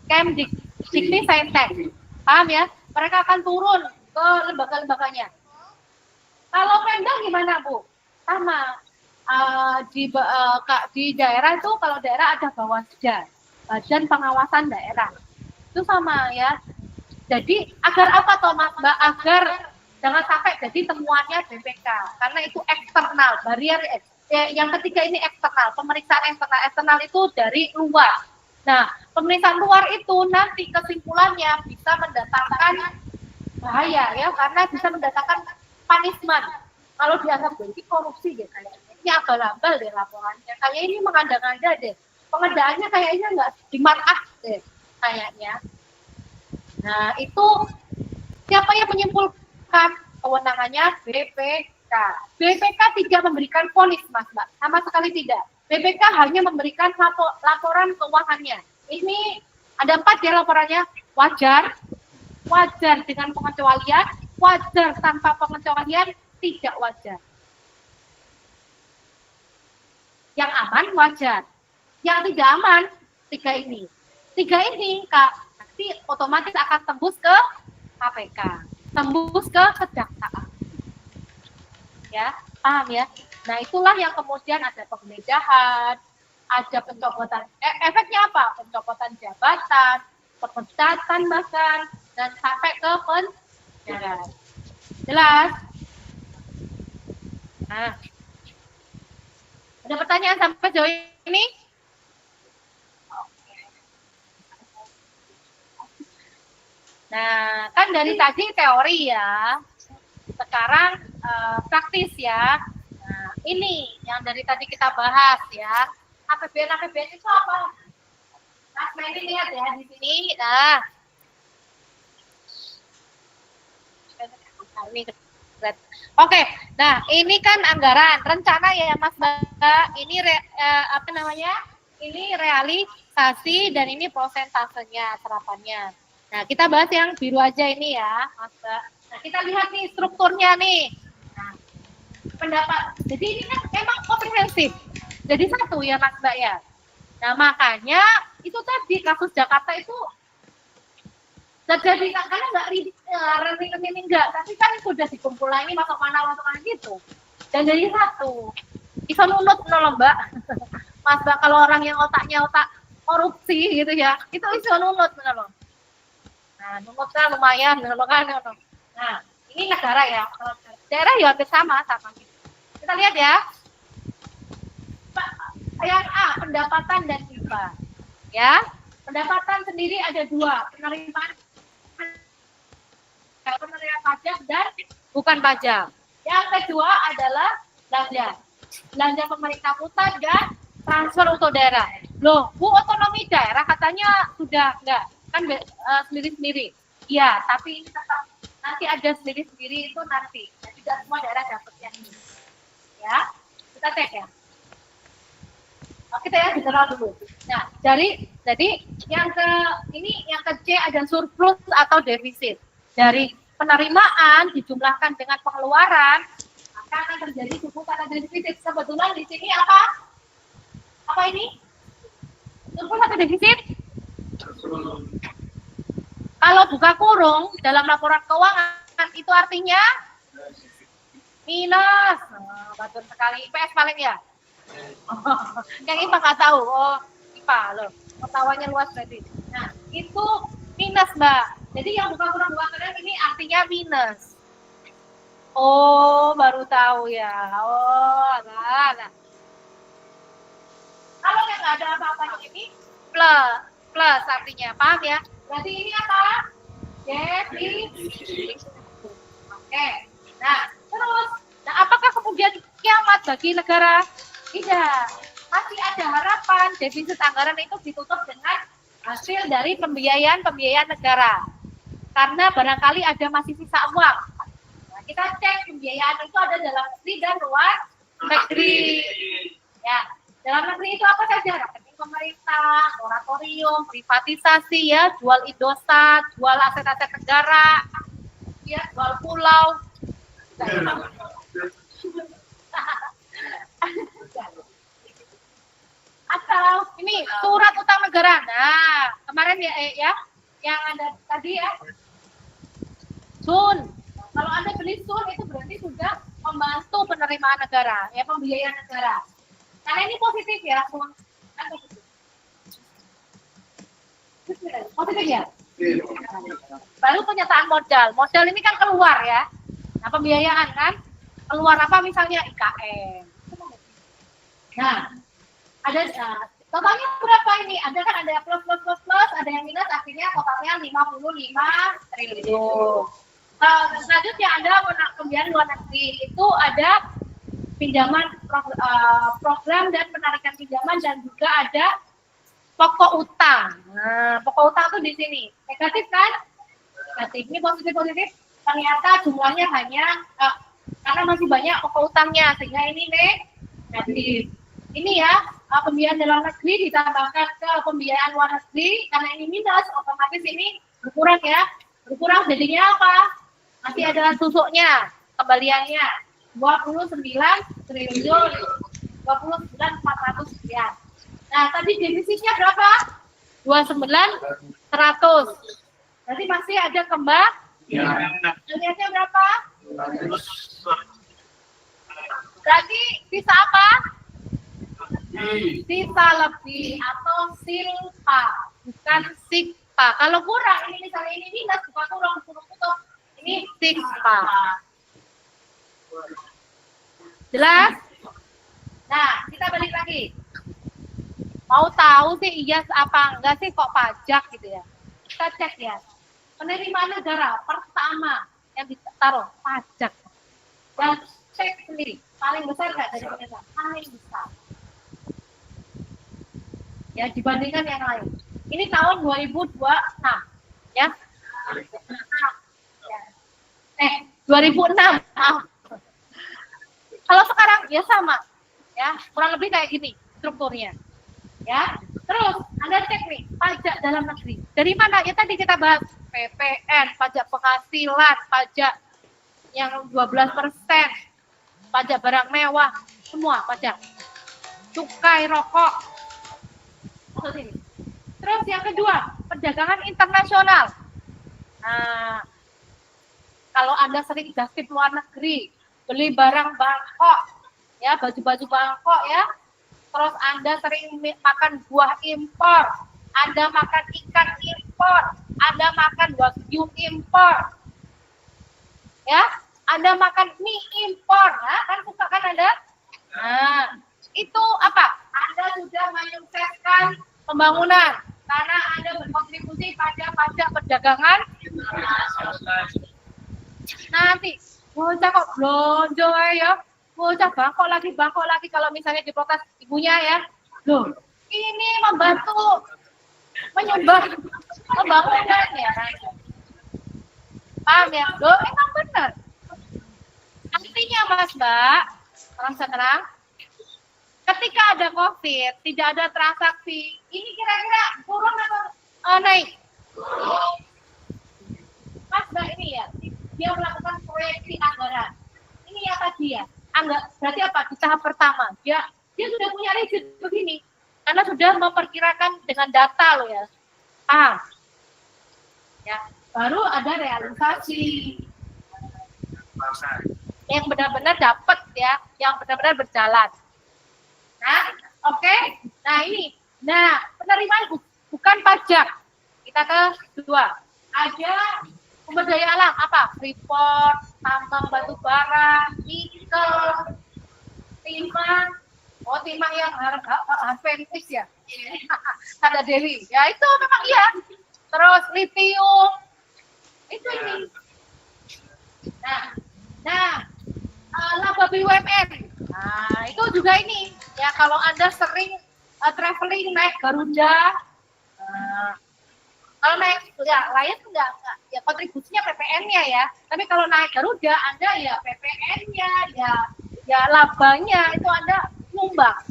Kemdikti Saintek. Paham ya? Mereka akan turun ke lembaga-lembaganya. Kalau Pemda gimana Bu? Sama di daerah itu, kalau daerah ada Bawasda, Badan Pengawasan Daerah. Itu sama ya. Jadi agar apa toh Mas Mbak? Agar jangan sampai jadi temuannya BPK, karena itu eksternal, barier. Yang ketiga ini eksternal, pemeriksaan eksternal itu dari luar. Nah, pemeriksaan luar itu nanti kesimpulannya bisa mendatangkan bahaya ya, karena bisa mendatangkan punishment. Kalau dianggap ini korupsi ya kayaknya ini abal-abal deh laporannya, kayak ini mengada-ngada deh, pengerjaannya kayaknya nggak dimarah deh kayaknya. Nah itu siapa yang menyimpulkan? Kewenangannya BPK. BPK tidak memberikan vonis Mas Mbak, sama sekali tidak. BPK hanya memberikan laporan keuangannya. Ini ada 4 ya laporannya: wajar dengan pengecualian, wajar tanpa pengecualian, tidak wajar. Yang aman wajar, yang tidak aman 3 ini. 3 ini Kak, nanti otomatis akan tembus ke KPK, tembus ke kejaksaan. Ya, paham ya? Nah, itulah yang kemudian ada penggeledahan, ada pencopotan. Efeknya apa? Pencopotan jabatan, pemecatan bahkan, dan sampai ke penjara. Jelas? Nah, ada pertanyaan sampai sejauh ini? Nah, kan dari tadi teori ya, sekarang praktis ya. Nah, ini yang dari tadi kita bahas ya. APBN itu apa? Nah, ini lihat ya di sini. Nah, ini Oke, nah ini kan anggaran rencana ya Mas Mbak. Ini Ini realisasi dan ini prosentasenya serapannya. Nah kita bahas yang biru aja ini ya Mas Mbak. Nah kita lihat nih strukturnya nih. Nah, pendapat. Jadi ini kan memang komprehensif. Jadi satu ya Mas Mbak ya. Nah makanya itu tadi kasus Jakarta itu terjadi karena nggak rekening enggak, tapi kan sudah dikumpul lagi masuk mana gitu. Dan jadi satu, iso nunut loh Mbak. Mas Mbak kalau orang yang otaknya otak korupsi gitu ya, itu iso nunut loh. Nah nunut kan lumayan, kan. Nah ini negara ya, daerah ya hampir sama. Kita lihat ya. Yang A, pendapatan dan IPA. Ya, pendapatan sendiri ada dua, penerimaan pajak dan bukan pajak. Yang kedua adalah belanja pemerintah pusat dan transfer untuk daerah. Loh, Bu, otonomi daerah katanya sudah enggak, kan sendiri-sendiri. Iya, tapi ini tetap nanti ada sendiri-sendiri itu nanti. Dan tidak semua daerah dapat yang ini. Ya, kita cek ya. Kita ya bicara dulu. Nah, jadi yang ke C ada surplus atau defisit. Dari penerimaan dijumlahkan dengan pengeluaran, maka akan terjadi surplus atau defisit. Sebetulnya di sini apa? Apa ini? Surplus atau defisit? Kalau buka kurung dalam laporan keuangan itu artinya minus. Betul sekali. IPS paling ya. Yang IPA nggak tahu. Oh, IPA loh. Ketawanya luas berarti. Nah, itu minus, Mbak. Jadi yang bukan kurang ini artinya minus. Oh, baru tahu ya. Oh, nah. Kalau yang nggak ada apa-apa ini plus artinya, paham ya? Berarti ini apa? Defisit. Oke. Nah, terus, apakah kemudian kiamat bagi negara? Tidak. Masih ada harapan defisit anggaran itu ditutup dengan hasil dari pembiayaan negara. Karena barangkali ada masih sisa uang. Nah, kita cek pembiayaan itu ada dalam negeri dan luar negeri. Ya, dalam negeri itu apa saja? Rekening pemerintah, moratorium, privatisasi ya, jual Indosat, jual aset-aset negara, ya, jual pulau. Atau ini surat utang negara. Nah, kemarin ya yang ada tadi ya. Sun. Kalau Anda beli Sun itu berarti sudah membantu penerimaan negara, ya pembiayaan negara. Karena ini positif ya, Sun. Positif ya? Baru penyataan modal. Modal ini kan keluar ya. Nah, pembiayaan kan keluar apa misalnya IKN. Nah, ada totalnya berapa ini? Ada kan ada plus, ada yang minus, akhirnya totalnya 55 triliun. Selanjutnya ada pembiayaan luar negeri, itu ada pinjaman program dan penarikan pinjaman dan juga ada pokok utang. Nah, pokok utang tuh di sini negatif kan? Negatif. Ini positif. Ternyata jumlahnya hanya karena masih banyak pokok utangnya sehingga ini negatif. Ini ya pembiayaan dalam negeri ditambahkan ke pembiayaan luar negeri karena ini minus otomatis ini berkurang ya. Berkurang jadinya apa? Masih ada susuknya, kembaliannya 29 triliun 29.400 sekian. Nah, tadi defisitnya berapa? 29.100. Berarti masih ada kembaliannya berapa? Berarti bisa apa? Sisa lebih atau silpa, bukan sikpa. Kalau kurang, ini misalnya ini minus, bukan kurang, tutup. Ini sikpa. Jelas? Nah, kita balik lagi. Mau tahu sih iya apa enggak sih kok pajak gitu ya? Kita cek ya. Penerimaan negara pertama yang ditaruh pajak. Dan cek sendiri, paling besar nggak dari pemerintah? Paling besar. Ya dibandingkan yang lain. Ini tahun 2026 ya. 2006. Kalau sekarang ya sama, ya kurang lebih kayak gini strukturnya, ya. Terus Anda cek nih pajak dalam negeri. Dari mana? Ya tadi kita bahas PPN, pajak penghasilan, pajak yang 12%, pajak barang mewah, semua pajak. Cukai rokok. Terus yang kedua, perdagangan internasional. Nah, kalau Anda sering justip luar negeri, beli barang Bangkok, ya baju-baju Bangkok ya, terus Anda sering makan buah impor, Anda makan ikan impor, Anda makan wagyu impor, ya, Anda makan mie impor, nah, kan suka kan Anda? Nah, itu apa? Anda sudah menyukseskan pembangunan karena Anda berkontribusi pada pajak perdagangan. Nanti bocah kok blonjo ya, bocah bangkok lagi kalau misalnya diprotes ibunya ya, loh ini membantu menyumbang pembangunan ya, paham ya? Loh emang benar. Artinya Mas Mbak, salam sejahtera. Ketika ada COVID, tidak ada transaksi, ini kira-kira turun atau naik? Mas Mbak ini ya, dia melakukan proyeksi anggaran. Ini ya tadi ya, berarti apa? Di tahap pertama, dia sudah punya rigid begini, karena sudah memperkirakan dengan data loh ya. Ya, baru ada realisasi yang benar-benar dapat ya, yang benar-benar berjalan. Nah, oke. Nah ini, penerimaan bukan pajak. Kita ke kedua. Ada sumber daya alam apa? Freeport, tambang batu bara, nikel, timah. Oh, timah yang adventis ya. Tanda Dewi. Ya itu memang iya. Terus lithium. Itu ini. Nah, laba BUMN. Nah, itu juga ini. Ya, kalau Anda sering traveling naik Garuda, kalau naik ya lain enggak, ya kontribusinya PPN-nya ya. Tapi kalau naik Garuda, Anda ya PPN-nya, ya labanya itu Anda nyumbang.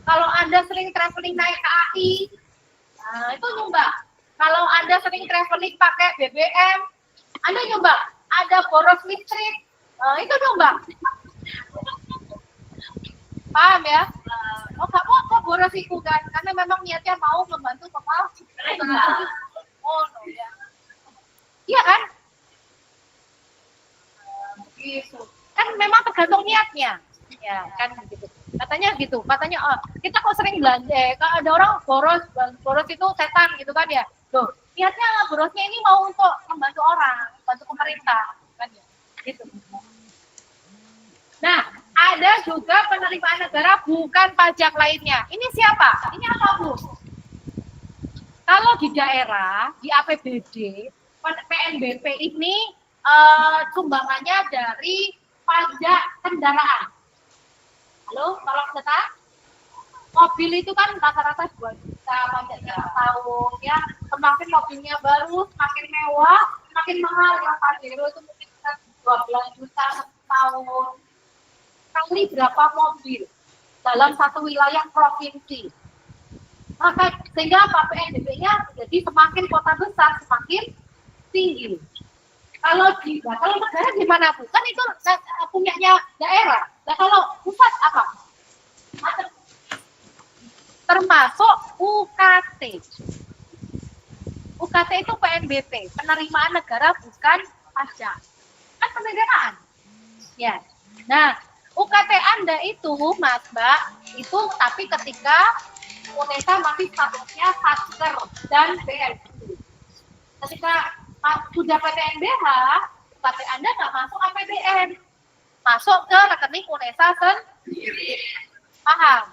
Kalau Anda sering traveling naik KAI, itu nyumbang. Kalau Anda sering traveling pakai BBM, Anda nyumbang. Ada boros listrik, itu nyumbang. Paham ya? Oh kamu kok boros itu kan? Karena memang niatnya mau membantu pembangunan. Oh no ya. Iya kan? Gitu. Kan memang tergantung niatnya. Ya kan gitu. Katanya gitu. Katanya kita kok sering belanja. Kalau ada orang boros itu setan gitu kan ya. Loh, niatnya borosnya ini mau untuk membantu orang, membantu pemerintah kan ya. Gitu. Nah, ada juga penerimaan negara bukan pajak lainnya. Ini siapa? Ini apa, Bu? Kalau di daerah, di APBD, PNBP ini sumbangannya dari pajak kendaraan. Halo, tolong data. Mobil itu kan rata-rata 2 juta pajaknya per tahun, ya. Semakin mobilnya baru, semakin mewah, semakin mahal yang pajak itu mungkin 12 juta setahun. Kali berapa mobil dalam satu wilayah provinsi. Maka sehingga PNBP-nya jadi semakin kota besar semakin tinggi. Kalau negara gimana Bu? Kan itu punyanya daerah. Nah kalau pusat apa? Termasuk UKT. UKT itu PNBP, penerimaan negara bukan pajak. Kan penerimaan. Ya. Nah, UKT Anda itu, Mas Mbak, itu tapi ketika UNESA masih statusnya Satker dan BLQ. Ketika sudah PTNBH, UKT Anda nggak masuk APBN, masuk ke rekening UNESA sendiri. Paham?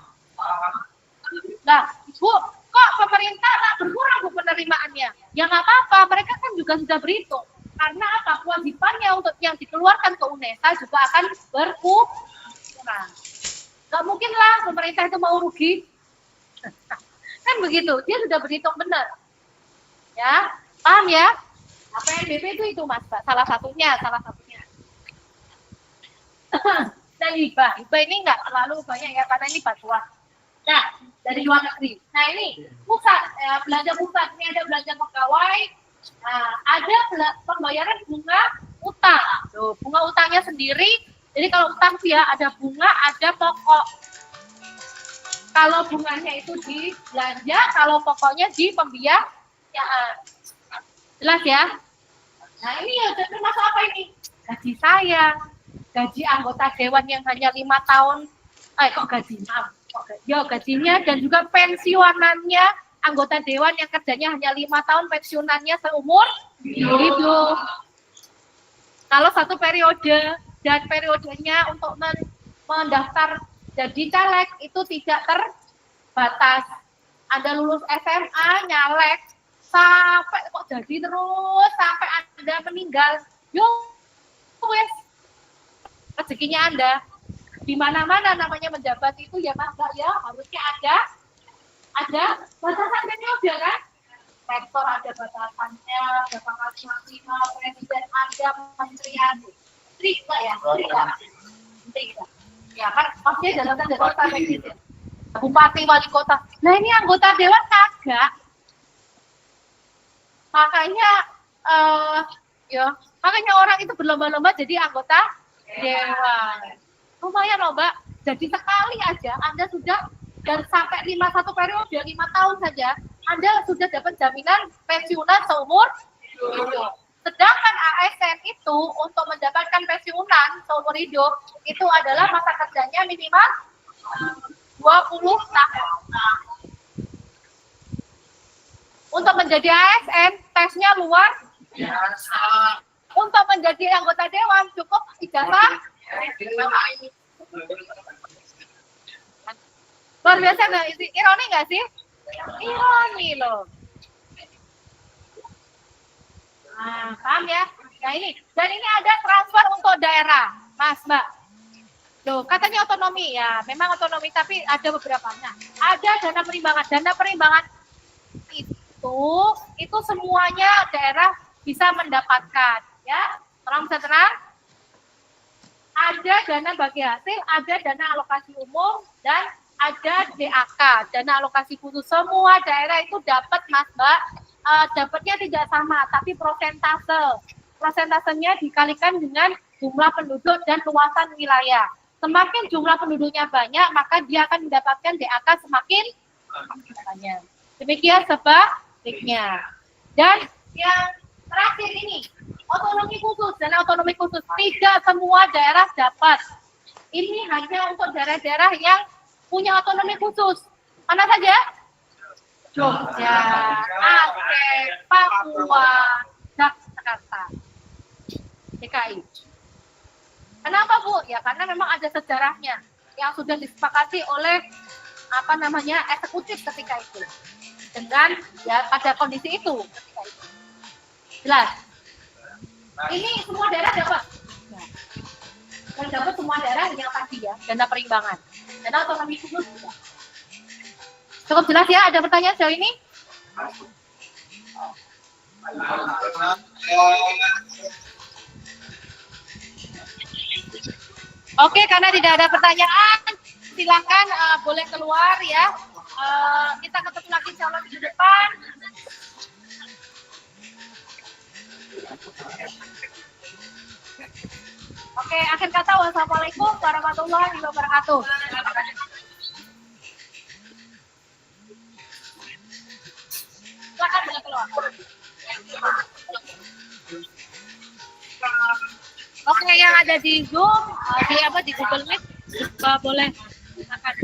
Nah, Bu, kok pemerintah berkurang Bu penerimaannya? Ya nggak apa-apa, mereka kan juga sudah berhitung. Karena apa? Kewajibannya untuk yang dikeluarkan ke UNESA juga akan berkurang. Nggak mungkin lah pemerintah itu mau rugi. Kan begitu, dia sudah berhitung benar. Ya, paham ya? PNBP itu Mas, salah satunya. Dan hibah ini nggak terlalu banyak ya karena ini bantuan. Nah, dari luar negeri. Nah ini pusat, belanja pusat. Ini ada belanja pegawai. Nah, ada pembayaran bunga utang. Tuh, bunga utangnya sendiri. Jadi kalau utang sih ya ada bunga, ada pokok. Kalau bunganya itu di belanja, kalau pokoknya di pembiayaan. Jelas ya? Nah ini ya termasuk apa ini? Gaji saya, gaji anggota dewan yang hanya 5 tahun, gajinya dan juga pensiunannya anggota dewan yang kerjanya hanya 5 tahun, pensiunannya seumur hidup. Kalau satu periode dan periodenya untuk mendaftar jadi caleg itu tidak terbatas. Anda lulus SMA, nyalek, sampai kok jadi terus, sampai Anda meninggal. Wes, rezekinya Anda. Di mana-mana namanya menjabat itu ya Mas Mbak ya, harusnya ada batasan periode kan? Rektor ada batasannya, berapa kali maksimal, presiden ada, menteri ada. Menteri enggak ya? Menteri enggak. Ya kan pasti dalam tanda kota presiden. Bupati, wali kota. Nah ini anggota dewan kagak. Makanya makanya orang itu berlomba-lomba jadi anggota dewan. Lumayan loh Mbak. Jadi sekali aja Anda sudah dan sampai 51 periode 5 tahun saja Anda sudah dapat jaminan pensiunan seumur hidup. Sedangkan ASN itu untuk mendapatkan pensiunan seumur hidup itu adalah masa kerjanya minimal 20 tahun. Untuk menjadi ASN tesnya luar biasa. Untuk menjadi anggota dewan cukup ijazah. Luar biasa nggak? Ironi nggak sih? Ironi loh. Nah, paham ya? Nah ini, dan ini ada transfer untuk daerah, Mas Mbak. Loh, katanya otonomi ya, memang otonomi tapi ada beberapa. Nah, ada dana perimbangan. Dana perimbangan itu semuanya daerah bisa mendapatkan, ya. Orang bisa tenang. Ada dana bagi hasil, ada dana alokasi umum, dan ada DAK, dana alokasi khusus. Semua daerah itu dapat, Mas Mbak. Dapatnya tidak sama, tapi prosentasenya dikalikan dengan jumlah penduduk dan luasan wilayah. Semakin jumlah penduduknya banyak, maka dia akan mendapatkan DAK semakin banyak. Demikian sebaliknya. Dan yang terakhir ini, otonomi khusus. Dana otonomi khusus tidak semua daerah dapat. Ini hanya untuk daerah-daerah yang punya otonomi khusus. Mana saja? Jogja, Aceh, Papua, Jakarta, DKI. Kenapa Bu? Ya karena memang ada sejarahnya yang sudah disepakati oleh eksekutif ketika itu. Dengan ya pada kondisi itu ketika itu. Jelas. Ini semua daerah dapat. Yang dapat semua daerah yang tadi ya, dana perimbangan. Dana otonomi khusus juga. Cukup jelas ya? Ada pertanyaan sejauh ini? Oke, karena tidak ada pertanyaan, silakan boleh keluar ya. Kita ketemu lagi insya Allah di depan. Oke, akhir kata wassalamualaikum warahmatullahi wabarakatuh. Silakan boleh keluar. Oke, yang ada di Zoom, di Google Meet, boleh silakan.